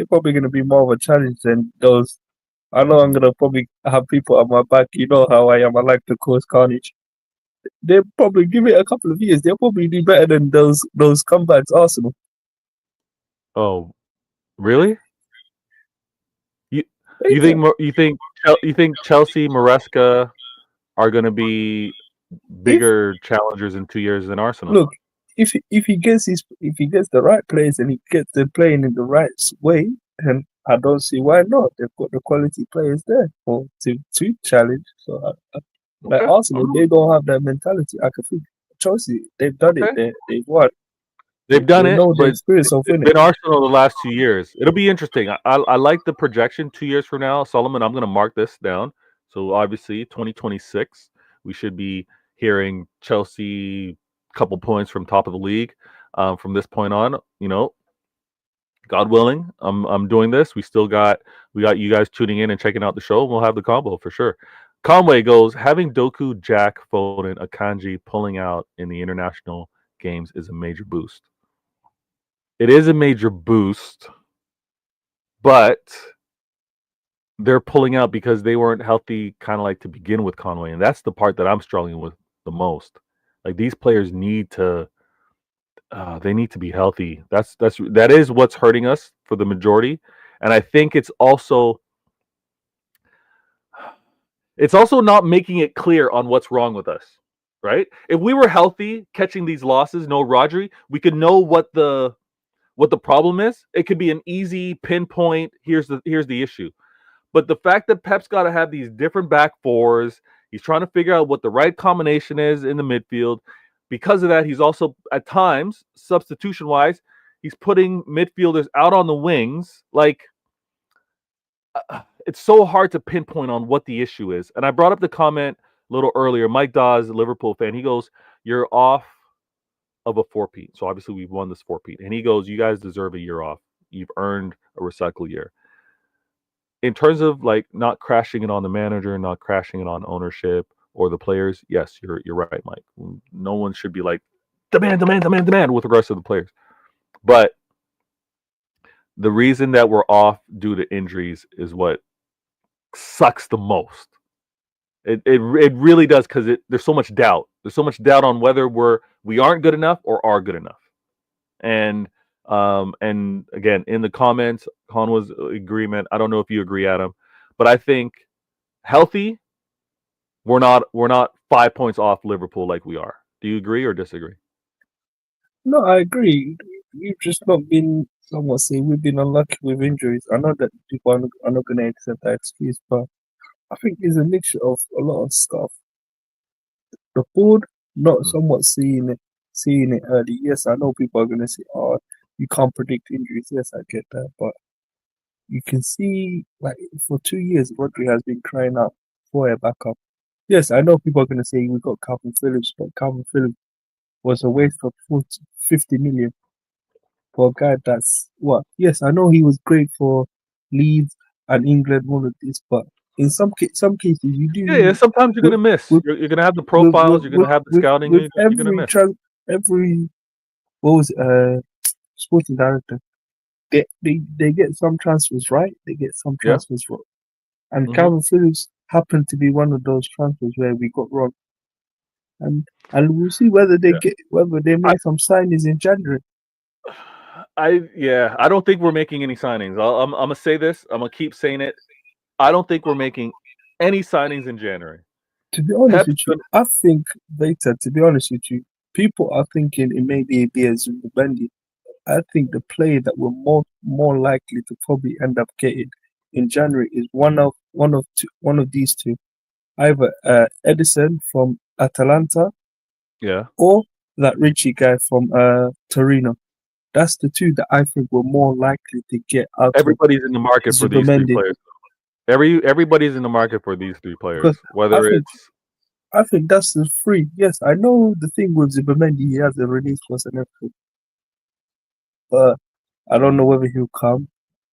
probably gonna be more of a challenge than those. I know I'm gonna probably have people on my back. You know how I am. I like to cause carnage. They'll probably give it a couple of years. They'll probably do better than those comebacks Arsenal. Oh, really? You you think Later. you think Chelsea, Maresca are going to be If bigger challengers in 2 years than Arsenal? look, if he gets the right players and he gets them playing in the right way, then I don't see why not. They've got the quality players there for to challenge. So like Okay, all Arsenal, right, they don't have that mentality. I can think Chelsea, they've done it. okay. They've won. They've done They it, know the but experience of it's winning. been Arsenal the last 2 years. It'll be interesting. I like the projection 2 years from now. Solomon, I'm going to mark this down. So obviously, 2026, we should be hearing Chelsea couple points from top of the league. From this point on, God willing, I'm doing this. We got you guys tuning in and checking out the show. We'll have the combo for sure. Conway goes, having Doku, Jack, Foden, Akanji pulling out in the international games is a major boost. It is a major boost, but they're pulling out because they weren't healthy, kind of like to begin with, Conway, and that's the part that I'm struggling with the most. Like these players they need to be healthy. That is what's hurting us for the majority, and I think it's also not making it clear on what's wrong with us, right? If we were healthy, catching these losses, no Rodri, we could know what the problem is. It could be an easy pinpoint. Here's the issue. But the fact that Pep's got to have these different back fours, he's trying to figure out what the right combination is in the midfield. Because of that, he's also at times substitution wise, he's putting midfielders out on the wings. Like it's so hard to pinpoint on what the issue is. And I brought up the comment a little earlier. Mike Dawes, a Liverpool fan, he goes, "You're off of a 4-peat." So obviously we've won this 4-peat. And he goes, "You guys deserve a year off. You've earned a recycle year." In terms of like not crashing it on the manager, not crashing it on ownership or the players, yes, you're right, Mike. No one should be like demand, demand, demand, demand with regards to the players. But the reason that we're off due to injuries is what sucks the most. It really does because there's so much doubt. There's so much doubt on whether we aren't good enough or are good enough. And again, in the comments, Con was agreement. I don't know if you agree, Adam, but I think healthy, we're not 5 points off Liverpool like we are. Do you agree or disagree? No, I agree. We've just not been somewhat say we've been unlucky with injuries. I know that people are not going to accept that excuse, but I think it's a mixture of a lot of stuff. The board not Mm. somewhat seeing it early. Yes, I know people are going to say, "Oh, you can't predict injuries." Yes, I get that, but you can see like for 2 years, Rodri has been crying out for a backup. Yes, I know people are going to say we got Calvin Phillips, but Calvin Phillips was a waste of 50 million for a guy that's what? Yes, I know he was great for Leeds and England, all of this, but in some cases you do Yeah. need Sometimes you're with gonna miss. with You're gonna have the with profiles. with You're with, gonna have the with, scouting. with You're gonna miss. every what was it, sporting director. They get some transfers right, they get some Yeah. transfers wrong. And Hmm. Calvin Phillips happened to be one of those transfers where we got wrong. And we'll see Yeah. whether they I, make some signings in January. I don't think we're making any signings. I'm gonna say this. I'm gonna keep saying it. I don't think we're making any signings in January. To be honest Pep's with you, I think Veta. To be honest with you, people are thinking it may be a Zubimendi. I think the player that we're more likely to probably end up getting in January is one of these two, either Edison from Atalanta yeah. or that Richie guy from Torino. That's the two that I think we're more likely to get out of Everybody's in the market for these three Zubimendi, players. Everybody's in the market for these three players. because I Whether think it's I think that's the free. Yes, I know the thing with Zubimendi, he has a release clause and everything, but I don't know whether he'll come.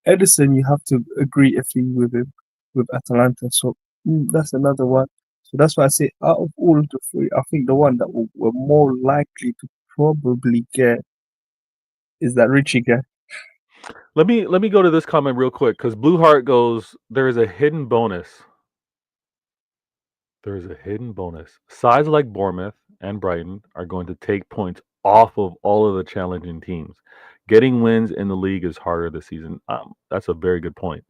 Edison, you have to agree a fee with him with Atalanta, so that's another one. So that's why I say out of all of the three, I think the one that we're more likely to probably get is that Richie guy. let me go to this comment real quick because Blue Heart goes, there is a hidden bonus. There is a hidden bonus. Sides like Bournemouth and Brighton are going to take points off of all of the challenging teams. Getting wins in the league is harder this season. That's a very good point.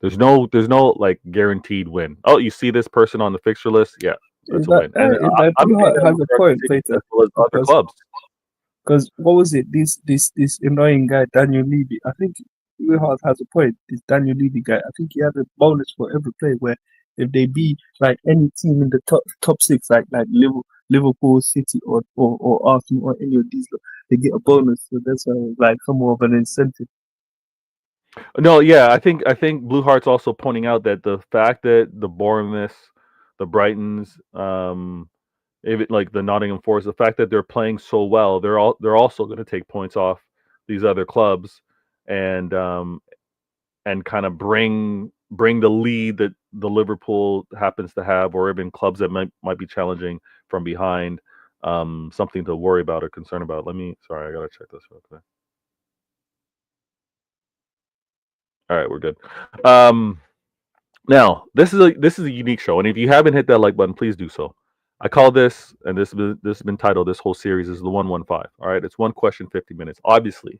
There's no like guaranteed win. Oh, you see this person on the fixture list? Yeah, that's a win. And I'm Blue saying Heart that in has a regards point, to City Peter, as well as other because clubs. what was it? This annoying guy Daniel Levy. I think Blue Heart has a point. This Daniel Levy guy. I think he had a bonus for every player where if they beat like any team in the top six, like Liverpool, City, or Arsenal, or any of these, they get a bonus. So that's like somewhat of an incentive. No, yeah, I think Blue Heart's also pointing out that the fact that the Bournemouth, the Brightons, even like the Nottingham Forest, the fact that they're playing so well, they're also going to take points off these other clubs, and kind of bring the lead that the Liverpool happens to have, or even clubs that might be challenging from behind, something to worry about or concern about. Sorry, I gotta check this real quick. All right, we're good. Now this is a unique show, and if you haven't hit that like button, please do so. I call this, and this has been titled. This whole series is the 115. All right, it's one question, 50 minutes. Obviously,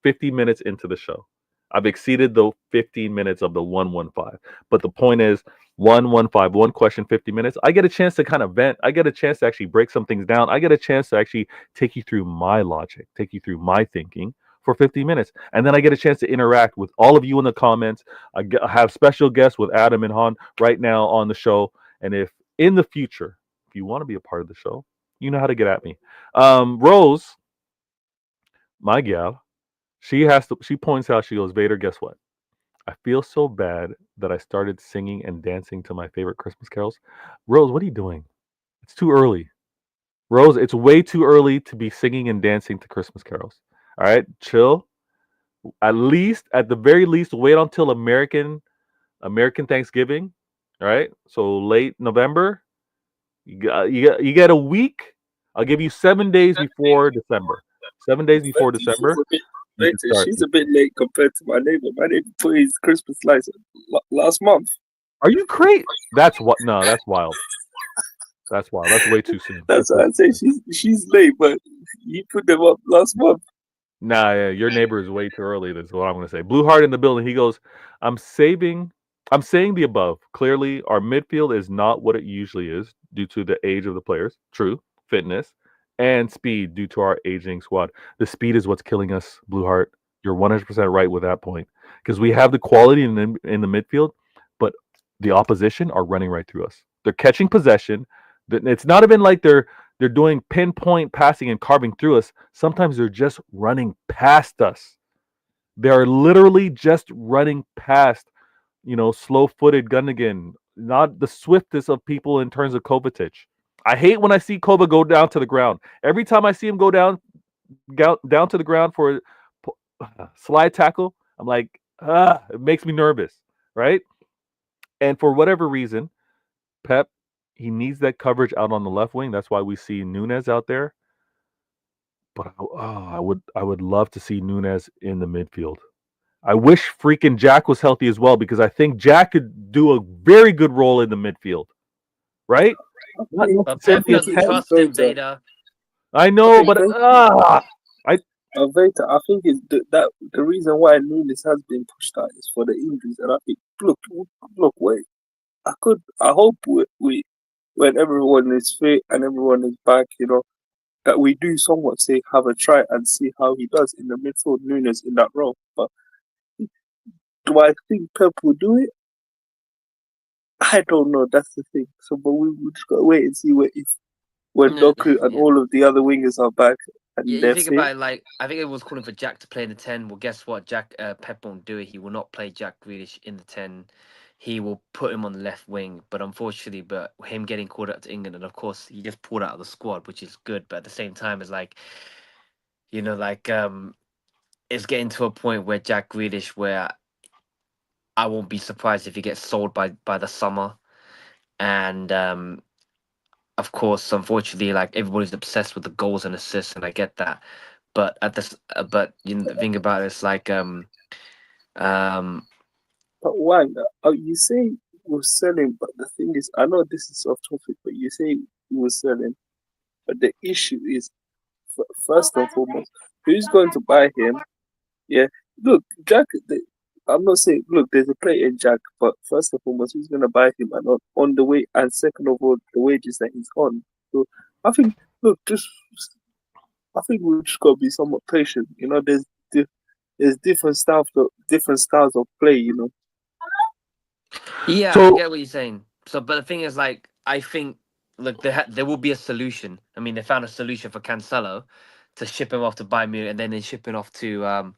50 minutes into the show, I've exceeded the 15 minutes of the 115. But the point is, 115, one question, 50 minutes. I get a chance to kind of vent. I get a chance to actually break some things down. I get a chance to actually take you through my logic, take you through my thinking for 50 minutes. And then I get a chance to interact with all of you in the comments. I have special guests with Adam and Han right now on the show. And if in the future, if you want to be a part of the show, you know how to get at me. Rose, my gal, she points out, she goes, Vader, guess what? I feel so bad that I started singing and dancing to my favorite Christmas carols. Rose, what are you doing? It's too early. Rose, it's way too early to be singing and dancing to Christmas carols. All right, chill. At the very least, wait until American Thanksgiving. All right, so late November. You get a week. I'll give you 7 days before December. 7 days before December, you can start. She's a bit late compared to my neighbor. My neighbor put his Christmas lights last month. Are you crazy? That's what? No, that's wild. That's wild. That's way too soon. That's why I say she's late, but he put them up last month. Nah, yeah, your neighbor is way too early. That's what I'm going to say. Blue Heart in the building. He goes, I'm saving. I'm saying the above. Clearly, our midfield is not what it usually is due to the age of the players. True. Fitness and speed due to our aging squad. The speed is what's killing us, Blue Heart. You're 100% right with that point. Because we have the quality in the midfield, but the opposition are running right through us. They're catching possession. It's not even like they're doing pinpoint passing and carving through us. Sometimes they're just running past us. They're literally just running past, slow-footed Gundogan, not the swiftest of people in terms of Kovacic. I hate when I see Kova go down to the ground. Every time I see him go down to the ground for a slide tackle, I'm like, it makes me nervous, right? And for whatever reason, Pep, he needs that coverage out on the left wing. That's why we see Nunez out there. But I would love to see Nunez in the midfield. I wish freaking Jack was healthy as well, because I think Jack could do a very good role in the midfield, right? Not But Pep necessarily a doesn't 10. trust him, Vader. I know, but Veta, I think it's that the reason why Nunes has been pushed out is for the injuries, and I think look, wait, I hope we when everyone is fit and everyone is back, that we do somewhat say have a try and see how he does in the midfield, Nunes in that role. But do I think Pep will do it? I don't know. That's the thing. So, but we just gotta wait and see when Doku and Yeah. all of the other wingers are back Yeah, and you they're think fit. about it, like I think it was calling for Jack to play in the 10. Well, guess what? Pep won't do it. He will not play Jack Grealish in the 10. He will put him on the left wing. But unfortunately, but him getting called up to England, and of course he just pulled out of the squad, which is good. But at the same time, it's like it's getting to a point where Jack Grealish, where I won't be surprised if he gets sold by the summer. And of course, unfortunately, like everybody's obsessed with the goals and assists, and I get that. But but the thing about it is like um, But why? You say we're selling, but the thing is, I know this is off topic, but you say we're selling. But the issue is, first and foremost, who's going to buy him? Yeah, look, Jack. I'm not saying look. There's a player in Jack, but first and foremost, who's going to buy him? And on the way, and second of all, the wages that he's on. So I think, look, I think we just got to be somewhat patient. There's different styles of play. yeah, I So get what you're saying. So, but the thing is, like, I think look, there will be a solution. I mean, they found a solution for Cancelo to ship him off to Bayern Munich, and then they ship him off to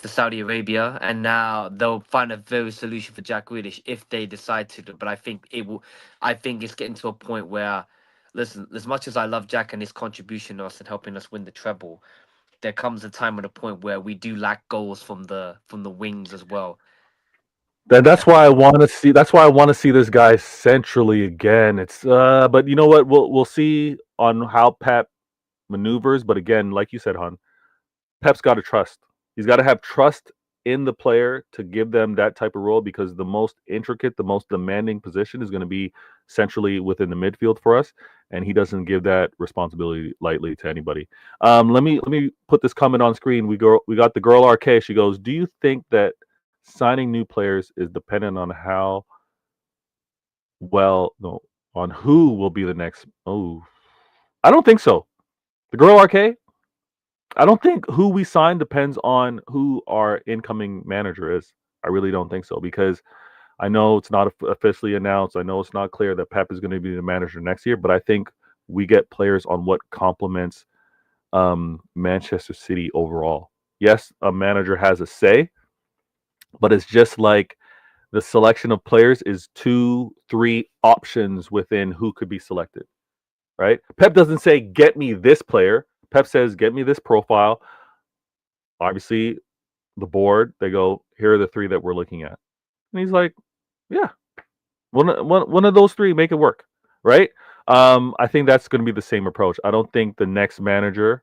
Saudi Arabia, and now they'll find a very solution for Jack Grealish if they decide to. But I think it will. I think it's getting to a point where, listen, as much as I love Jack and his contribution to us and helping us win the treble, there comes a time and a point where we do lack goals from the wings as well. that's why I want to see. That's why I want to see this guy centrally again. But you know what? We'll see on how Pep maneuvers. But again, like you said, Han, Pep's got to trust. He's got to have trust in the player to give them that type of role because the most intricate, the most demanding position is going to be centrally within the midfield for us, and he doesn't give that responsibility lightly to anybody. Let me put this comment on screen. We got the girl RK. She goes, "Do you think that signing new players is dependent on how well no on who will be the next?" Oh, I don't think so. The girl RK. I don't think who we sign depends on who our incoming manager is. I really don't think so because I know it's not officially announced. I know it's not clear that Pep is going to be the manager next year, but I think we get players on what complements Manchester City overall. Yes, a manager has a say, but it's just like the selection of players is 2, 3 options within who could be selected, right? Pep doesn't say, get me this player. Pep says, get me this profile. Obviously, the board, they go, here are the 3 that we're looking at. And he's like, yeah, one of those 3, make it work, right? I think that's going to be the same approach. I don't think the next manager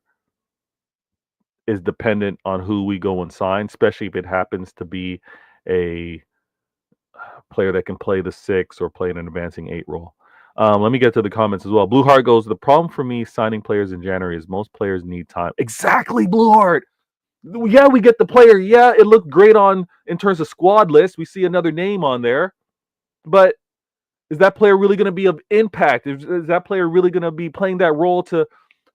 is dependent on who we go and sign, especially if it happens to be a player that can play the 6 or play an advancing 8 role. Let me get to the comments as well. Blue Heart goes, the problem for me signing players in January is most players need time. Exactly, Blue Heart. Yeah, we get the player. Yeah, it looked great on in terms of squad list. We see another name on there, but is that player really going to be of impact? Is that player really going to be playing that role to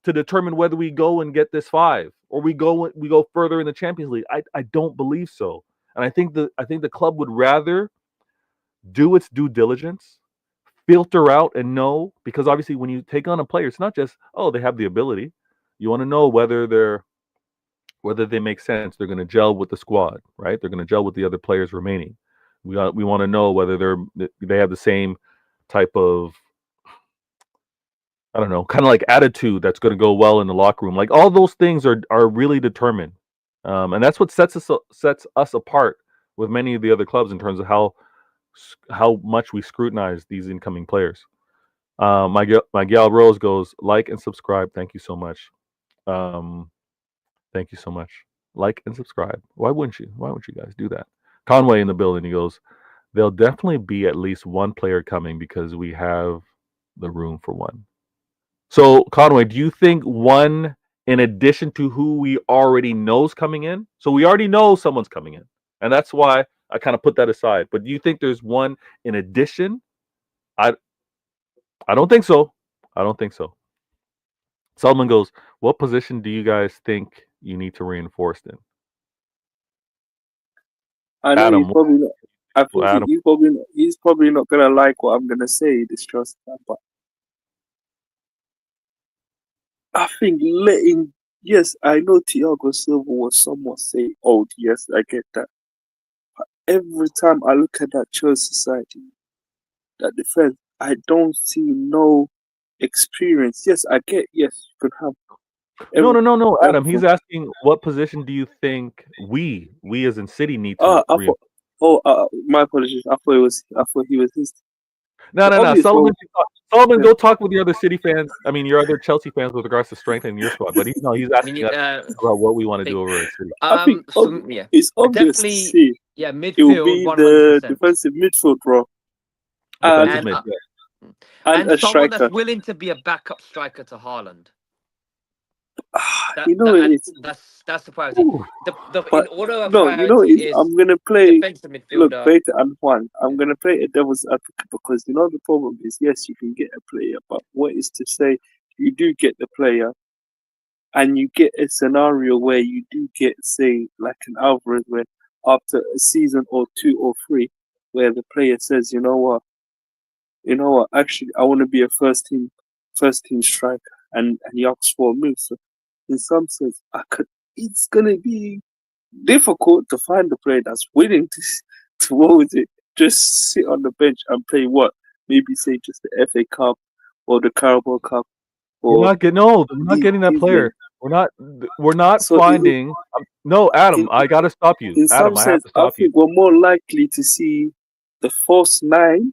determine whether we go and get this 5 or we go further in the Champions League? I don't believe so, and I think the club would rather do its due diligence, filter out and know because obviously when you take on a player, it's not just they have the ability. You want to know whether they make sense. They're going to gel with the squad, right? They're going to gel with the other players remaining. We want to know whether they have the same type of, I don't know, kind of like attitude that's going to go well in the locker room. Like all those things are really determined, and that's what sets us apart with many of the other clubs in terms of how much we scrutinize these incoming players. My gal Rose goes like and subscribe. Thank you so much. Um, Thank you so much. Like and subscribe. Why wouldn't you? Why wouldn't you guys do that? Conway in the building. He goes, there'll definitely be at least one player coming because we have the room for one. So, Conway, do you think one in addition to who we already know is coming in? So we already know someone's coming in. And that's why I kind of put that aside. But do you think there's one in addition? I I don't think so. I don't think so. Solomon goes, what position do you guys think you need to reinforce in? I know Adam, probably not. I think Adam, he's probably not gonna like what I'm gonna say. This trust, but I think letting. Yes, I know Thiago Silva was somewhat say old. Yes, I get that. Every time I look at that Chelsea side, that defense, I don't see no experience. Yes, I get. Yes, you can have no, Adam. everything. He's asking what position do you think we as in City need to I thought. reinforce? Oh, my apologies. I thought it was. I thought he was his. No, The no, no. obvious one. Solomon, Yeah. go talk with your other City fans. I mean, your other Chelsea fans with regards to strengthening your squad. But he's I asking mean, us about what we want to do think- over at City. I think so yeah, it's obvious to definitely, see. yeah, It will midfield, be 100%. the defensive midfield, bro, Defensive And mid. and a someone striker. that's willing to be a backup striker to Haaland. You know, it's That's the priority. Ooh. but In order of no, you know, priority it's, is I'm gonna play. defensive Look, midfielder. Beta and Juan. I'm gonna play a devil's advocate because you know the problem is yes, you can get a player, but what is to say you do get the player, and you get a scenario where you do get, say, like an Alvarez, where after a season or 2 or 3, where the player says, you know what, actually, I want to be a first team striker, and he asks for a move. So, in some sense, it's gonna be difficult to find a player that's willing to what was it, just sit on the bench and play what, maybe say just the FA Cup or the Carabao Cup We're or not getting that these player. games. We're not So finding. No, Adam, I gotta stop you. in some Adam, I have sense, to I stop you. think we're more likely to see the false nine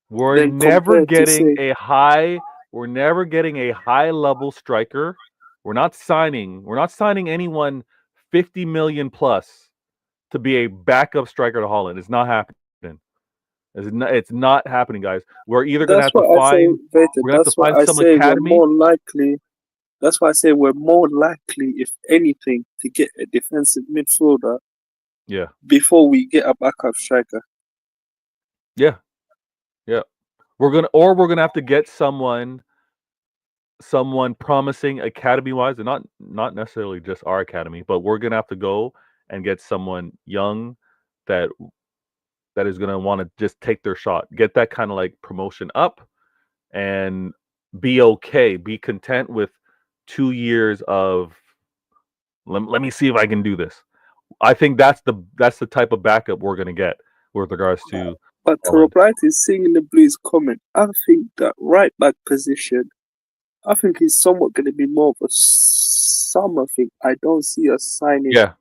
We're than never compared to getting say, a high. We're never getting a high level striker. We're not signing. We're not signing anyone 50 million plus to be a backup striker to Holland. It's not happening. It's not happening, guys. We're either gonna that's have to what I say, find. Veta, We're gonna have to that's what find I some say we're academy. more likely. That's why I say we're more likely, if anything, to get a defensive midfielder Yeah, before we get a backup striker. yeah, yeah. We're gonna have to get someone promising academy wise, and not necessarily just our academy, but we're gonna have to go and get someone young that is gonna want to just take their shot, get that kind of like promotion up, and be okay, be content with 2 years of let me see if I can do this. I think that's the type of backup we're gonna get with regards to But to Holland. reply to Singing the Blues comment, I think that right back position, I think is somewhat going to be more of a summer thing. I don't see us signing Yeah,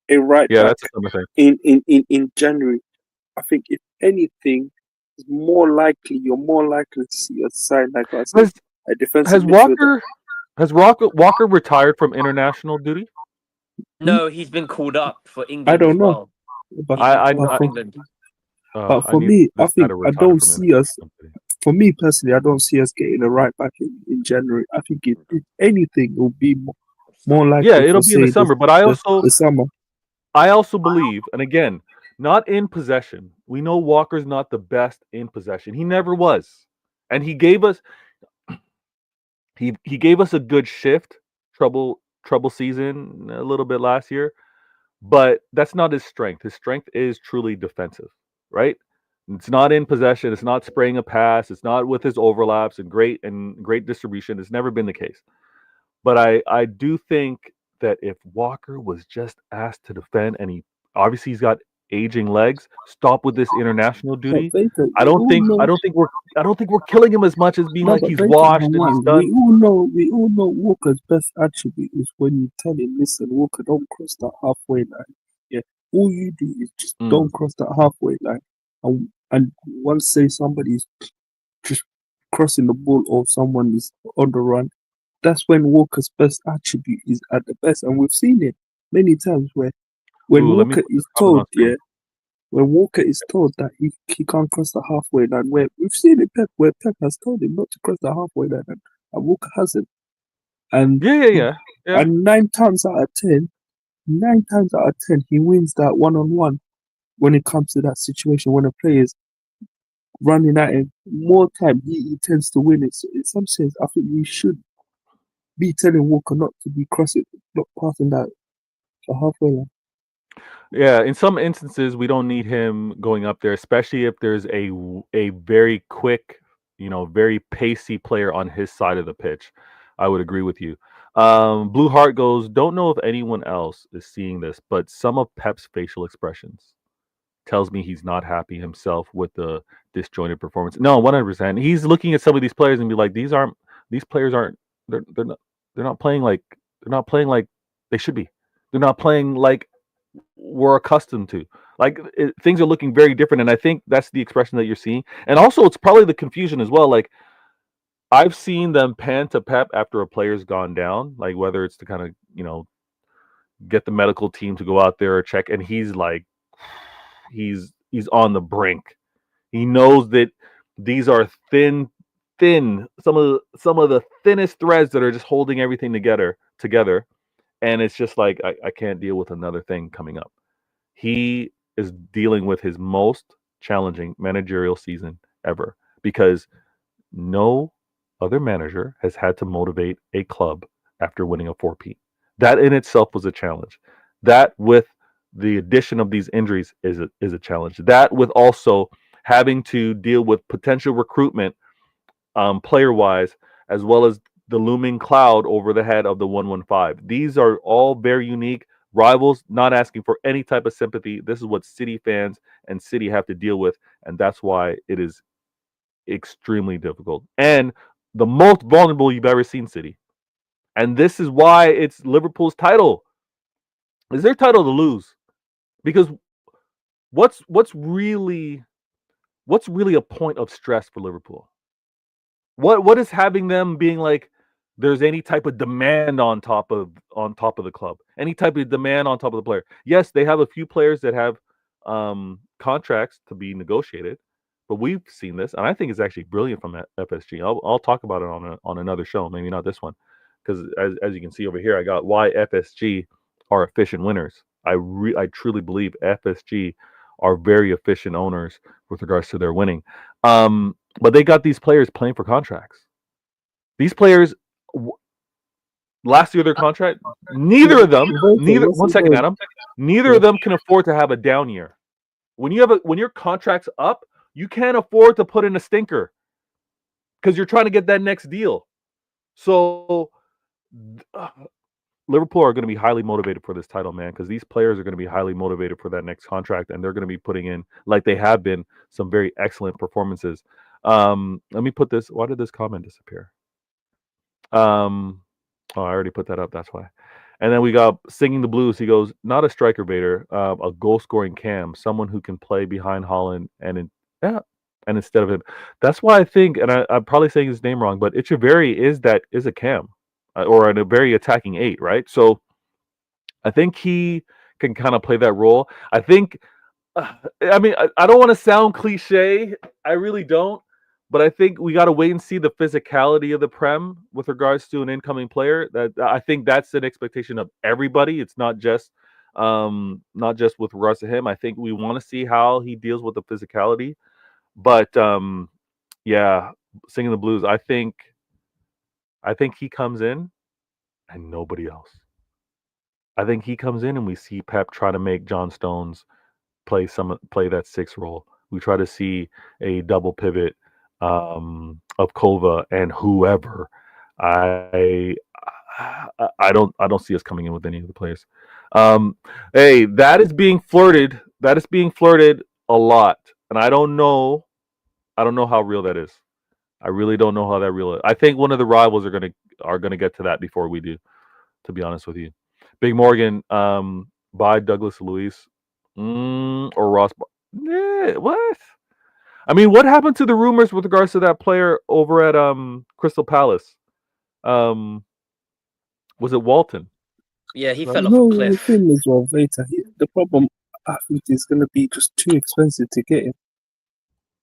a right yeah, back that's a summer thing. in January. I think if anything, it's more likely you're more likely to see us sign, like I said, Has a defensive has midfielder. Walker retired from international duty? No, he's been called up for I England as don't know, well. but He's been I, called but up I for for England. but I for need me, I this guy think to I retire don't from see us. international duty. For me personally, I don't see us getting a right back in January. I think if anything, it will be more Yeah, likely it'll for be in the say summer, but I the summer. also believe, and again, not in possession. We know Walker's not the best in possession. He never was. And he gave us he gave us a good shift, trouble season a little bit last year, but that's not his strength. His strength is truly defensive, right? It's not in possession, it's not spraying a pass, it's not with his overlaps and great distribution. It's never been the case. But I do think that if Walker was just asked to defend, and he's got aging legs, stop with this international But duty. Baker, I we don't all think know. we're killing him as much as being No, like but he's Baker washed and and he's one, done. we all know Walker's best attribute is when you tell him, listen, Walker, don't cross that halfway line. Yeah, all you do is just Mm. don't cross that halfway line. And once say somebody's just crossing the ball or someone is on the run, that's when Walker's best attribute is at the best, and we've seen it many times where when Ooh, let me Walker put this is comment on told, screen. yeah, when Walker is told that he can't cross the halfway line, where we've seen it, where Pep has told him not to cross the halfway line, and Walker hasn't. And Yeah. and 9 times out of 10, he wins that 1-on-1 when it comes to that situation when a player is running at him more time, he tends to win it. So in some sense, I think we should be telling Walker not to be not passing that the halfway line. Yeah, in some instances, we don't need him going up there, especially if there's a very quick, very pacey player on his side of the pitch. I would agree with you. Blue Heart goes, don't know if anyone else is seeing this, but some of Pep's facial expressions tells me he's not happy himself with the disjointed performance. No, 100%. He's looking at some of these players and be like, these players aren't they're not playing like they should be. They're not playing like we're accustomed to. Like things are looking very different, and I think that's the expression that you're seeing. And also, it's probably the confusion as well. Like I've seen them pan to Pep after a player's gone down, like whether it's to kind of get the medical team to go out there or check, and he's like, he's on the brink. He knows that these are thin, some of the thinnest threads that are just holding everything together, and it's just like I can't deal with another thing coming up. He is dealing with his most challenging managerial season ever because no other manager has had to motivate a club after winning a 4P. That in itself was a challenge. That with the addition of these injuries is a challenge. That with also having to deal with potential recruitment player wise, as well as the looming cloud over the head of the 115. These are all very unique. Rivals not asking for any type of sympathy. This is what City fans and City have to deal with, and that's why it is extremely difficult and the most vulnerable you've ever seen City. And this is why it's Liverpool's title. It's their title to lose. Because what's really a point of stress for Liverpool? What is having them being like there's any type of demand on top of the club, any type of demand on top of the player? Yes, they have a few players that have contracts to be negotiated, but we've seen this, and I think it's actually brilliant from FSG. I'll talk about it on another show, maybe not this one, because as you can see over here, I got why FSG are efficient winners. I truly believe FSG are very efficient owners with regards to their winning. But they got these players playing for contracts. These players, last year their contract, neither of them, one second, Adam, neither of them can afford to have a down year. When your contract's up, you can't afford to put in a stinker because you're trying to get that next deal. So Liverpool are going to be highly motivated for this title, man, because these players are going to be highly motivated for that next contract, and they're going to be putting in, like they have been, some very excellent performances. Let me put this. Why did this comment disappear? Oh, I already put that up. That's why. And then we got Singing the Blues. He goes, not a striker baiter, a goal-scoring Cam, someone who can play behind Holland and instead of him. That's why I think, and I'm probably saying his name wrong, but Echeverri is a Cam or a very attacking 8, right? So I think he can kind of play that role. I think, I mean, I don't want to sound cliche. I really don't. But I think we got to wait and see the physicality of the Prem with regards to an incoming player. That I think that's an expectation of everybody. It's not just with regards to him. I think we want to see how he deals with the physicality. But yeah, Singing the Blues. I think he comes in and nobody else. I think he comes in and we see Pep try to make John Stones play that 6 role. We try to see a double pivot of Kova and whoever. I don't see us coming in with any of the players. Hey, that is being flirted. That is being flirted a lot, and I don't know how real that is. I really don't know how that real is. I think one of the rivals are gonna get to that before we do. To be honest with you, Big Morgan, by Douglas Luiz, or Ross. What? I mean, what happened to the rumors with regards to that player over at Crystal Palace? Was it Walton? Yeah, he Right. fell off a The cliff. thing is, well, Veta, the problem I think is going to be just too expensive to get him.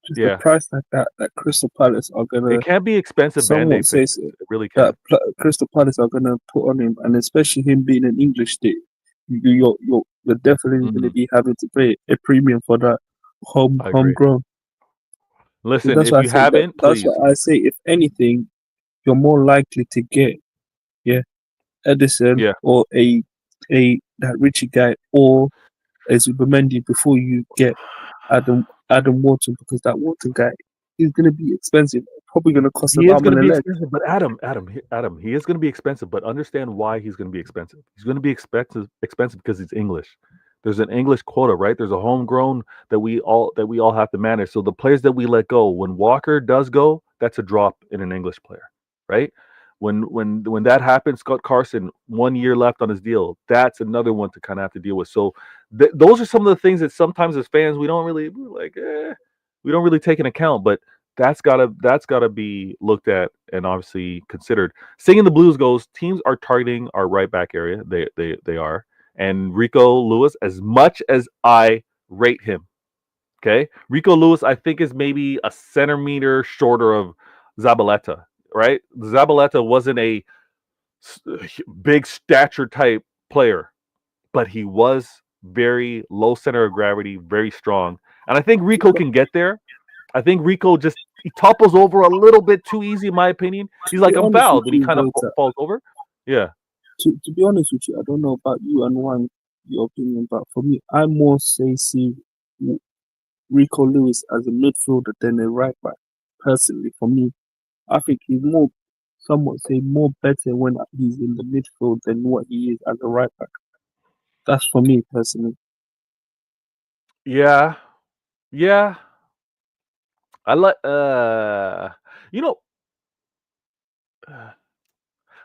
Just Yeah. the price like that Crystal Palace are going It to. can't be expensive Someone Band-Aid says fixes. It really can't. that Crystal Palace are going to put on him, and especially him being an English stick, you're definitely going to be having to pay a premium for that I agree. homegrown. Listen, That's if why I you say that. haven't, That's please. why I say, if anything, you're more likely to get Edison Yeah. or a that Richie guy or a Zubimendi before you get Adam Wharton, because that Wharton guy is gonna be expensive. Probably gonna cost an He is arm going to and a be leg. expensive, but Adam, he is going to be expensive. But understand why he's going to be expensive. He's going to be expensive because he's English. There's an English quota, right? There's a homegrown that we all have to manage. So the players that we let go, when Walker does go, that's a drop in an English player, right? When that happens, Scott Carson, 1 year left on his deal. That's another one to kind of have to deal with. So those are some of the things that sometimes as fans we don't really we're like. We don't really take into account, but that's gotta be looked at and obviously considered. Singing the Blues goes. Teams are targeting our right back area. They are. And Rico Lewis, as much as I rate him, okay, Rico Lewis I think is maybe a centimeter shorter of Zabaleta. Right? Zabaleta wasn't a big stature type player, but he was very low center of gravity, very strong, and I think Rico can get there. I think Rico just he topples over a little bit too easy, in my opinion. He's To be like, I'm honest with fouled, and he you, kind of Walter, falls over. Yeah, to be honest with you, I don't know about you and one your opinion, but for me, I more see Rico Lewis as a midfielder than a right back. Personally, for me, I think he's more, somewhat say, more better when he's in the midfield than what he is as a right back. That's for me personally. yeah, yeah. I like, you know, uh,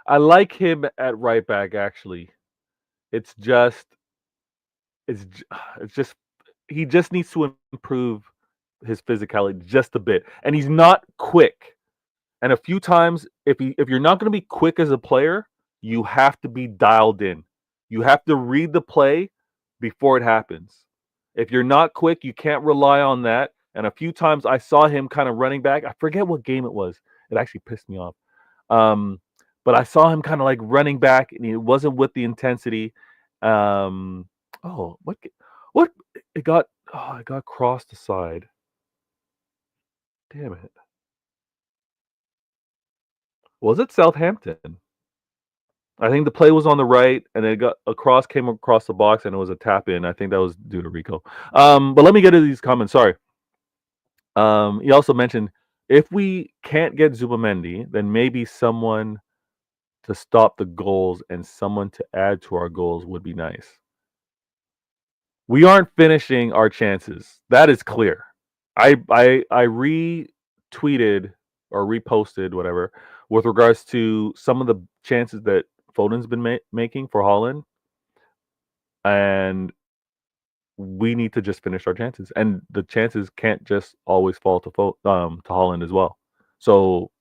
I like him at right back. Actually, it's just, it's just, he just needs to improve his physicality just a bit, and he's not quick. And a few times, if you're not going to be quick as a player, you have to be dialed in. You have to read the play before it happens. If you're not quick, you can't rely on that. And a few times I saw him kind of running back. I forget what game it was. It actually pissed me off. Um, but I saw him kind of like running back, and it wasn't with the intensity. Um, oh, what? It got. Oh, it got crossed aside. Damn it. Was it Southampton? I think the play was on the right, and then it got came across the box, and it was a tap in. I think that was due to Rico. But let me get to these comments. Sorry. He also mentioned if we can't get Zubamendi, then maybe someone to stop the goals and someone to add to our goals would be nice. We aren't finishing our chances. That is clear. I retweeted or reposted whatever with regards to some of the chances that Foden's been making for Holland, and we need to just finish our chances. And the chances can't just always fall to Holland as well. So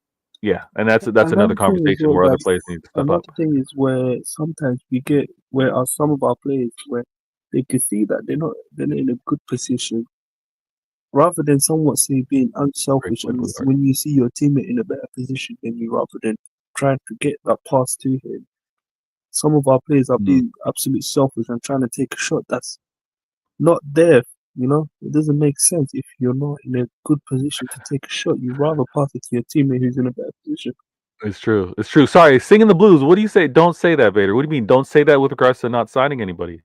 yeah, and that's another Another thing as conversation well, where other guys. players need to step Another up. thing is where sometimes we get where are some of our players where they can see that they're not in a good position. Rather than somewhat say being Great unselfish, point, and Blueheart. when you see your teammate in a better position than you, rather than trying to get that pass to him, some of our players are Mm. being absolutely selfish and trying to take a shot that's not there. It doesn't make sense if you're not in a good position to take a shot. You rather pass it to your teammate who's in a better position. It's true. It's true. Sorry, singing the blues. What do you say? Don't say that, Vader. What do you mean? Don't say that with regards to not signing anybody.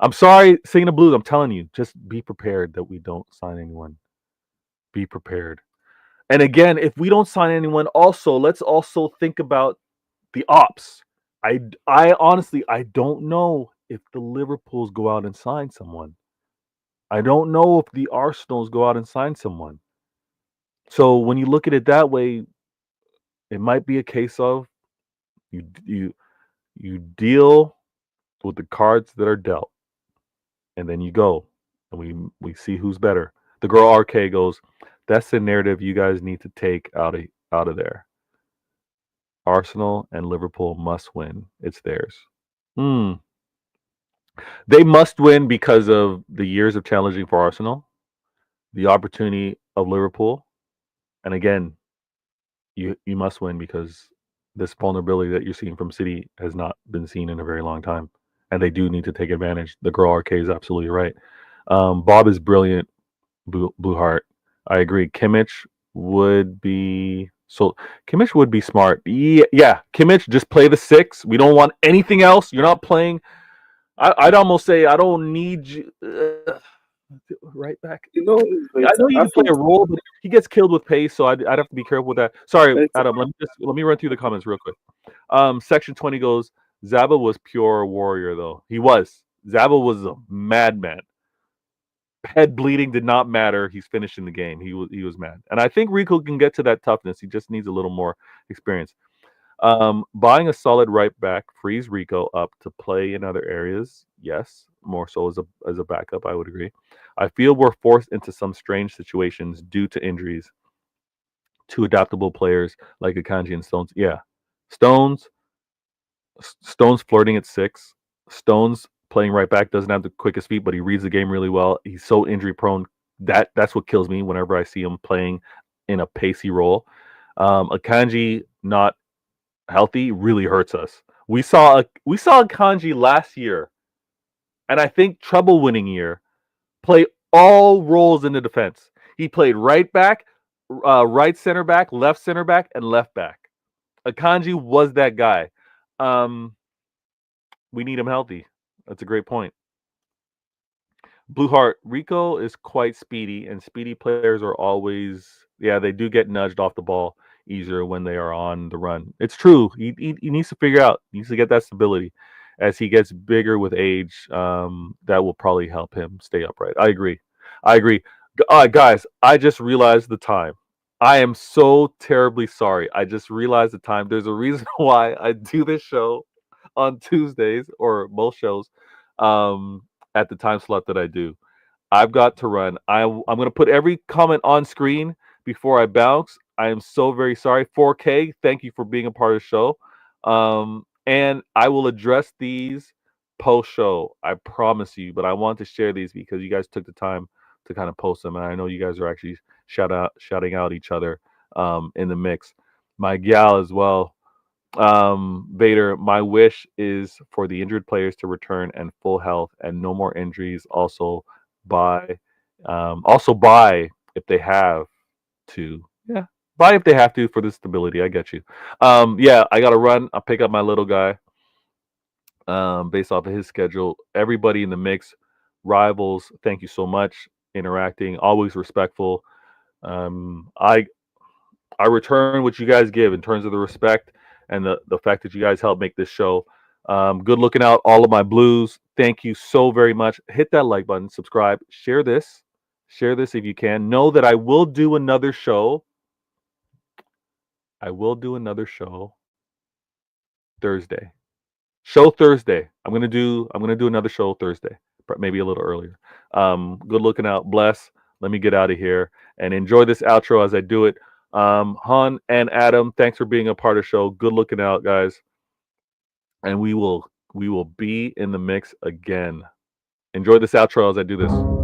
I'm sorry, singing the blues. I'm telling you, just be prepared that we don't sign anyone. Be prepared. And again, if we don't sign anyone, also let's also think about the ops. I honestly I don't know if the Liverpools go out and sign someone. I don't know if the Arsenals go out and sign someone. So when you look at it that way, it might be a case of you you you deal with the cards that are dealt, and then you go and we see who's better. The girl RK goes, that's the narrative you guys need to take out of there. Arsenal and Liverpool must win. It's theirs. Hmm. They must win because of the years of challenging for Arsenal, the opportunity of Liverpool, and again, you must win because this vulnerability that you're seeing from City has not been seen in a very long time, and they do need to take advantage. The girl RK is absolutely right. Bob is brilliant, Blue Heart. I agree. Kimmich would be smart. Yeah. Kimmich, just play the 6. We don't want anything else. You're not playing. I'd almost say I don't need you. Right back. You know, I know you I can play think a role, but he gets killed with pace, so I'd have to be careful with that. Sorry, it's, Adam. Let me run through the comments real quick. Section 20 goes. Zaba was pure warrior, though. He was. Zaba was a madman. Head bleeding did not matter. He's finishing the game. He was mad, and I think Rico can get to that toughness. He just needs a little more experience. Buying a solid right back frees Rico up to play in other areas. Yes, more so as a backup. I would agree. I feel we're forced into some strange situations due to injuries to adaptable players like Akanji and Stones. Yeah, Stones Stones flirting at 6. Stones playing right back doesn't have the quickest feet, but he reads the game really well. He's so injury prone. That's what kills me whenever I see him playing in a pacey role. Akanji not healthy really hurts us. We saw Akanji last year, and I think treble winning year play all roles in the defense. He played right back, right center back, and left back. Akanji was that guy. Um, we need him healthy. That's a great point. Blue Heart, Rico is quite speedy, and speedy players are always, yeah, they do get nudged off the ball easier when they are on the run. It's true. He needs to figure out, he needs to get that stability. As he gets bigger with age, that will probably help him stay upright. I agree. I agree. Guys, I just realized the time. I am so terribly sorry. I just realized the time. There's a reason why I do this show on Tuesdays or most shows. Um, at the time slot that I do. I've got to run. I'm going to put every comment on screen before I bounce. I am so very sorry. 4K, thank you for being a part of the show. And I will address these post show. I promise you. But I want to share these because you guys took the time to kind of post them, and I know you guys are actually shouting out each other in the mix. My gal as well. Vader, my wish is for the injured players to return and full health and no more injuries. Also buy if they have to. Yeah, buy if they have to for the stability. I get you. Yeah, I gotta run. I'll pick up my little guy. Based off of his schedule. Everybody in the mix, rivals. Thank you so much. Interacting, always respectful. I return what you guys give in terms of the respect and the fact that you guys help make this show. Good looking out, all of my blues. Thank you so very much. Hit that like button, subscribe, share this. Share this if you can. Know that I will do another show. I will do another show Thursday. Show Thursday. I'm gonna do another show Thursday, maybe a little earlier. Good looking out. Bless. Let me get out of here and enjoy this outro as I do it. Han and Adam, thanks for being a part of the show. Good looking out, guys. And we will be in the mix again. Enjoy this outro as I do this.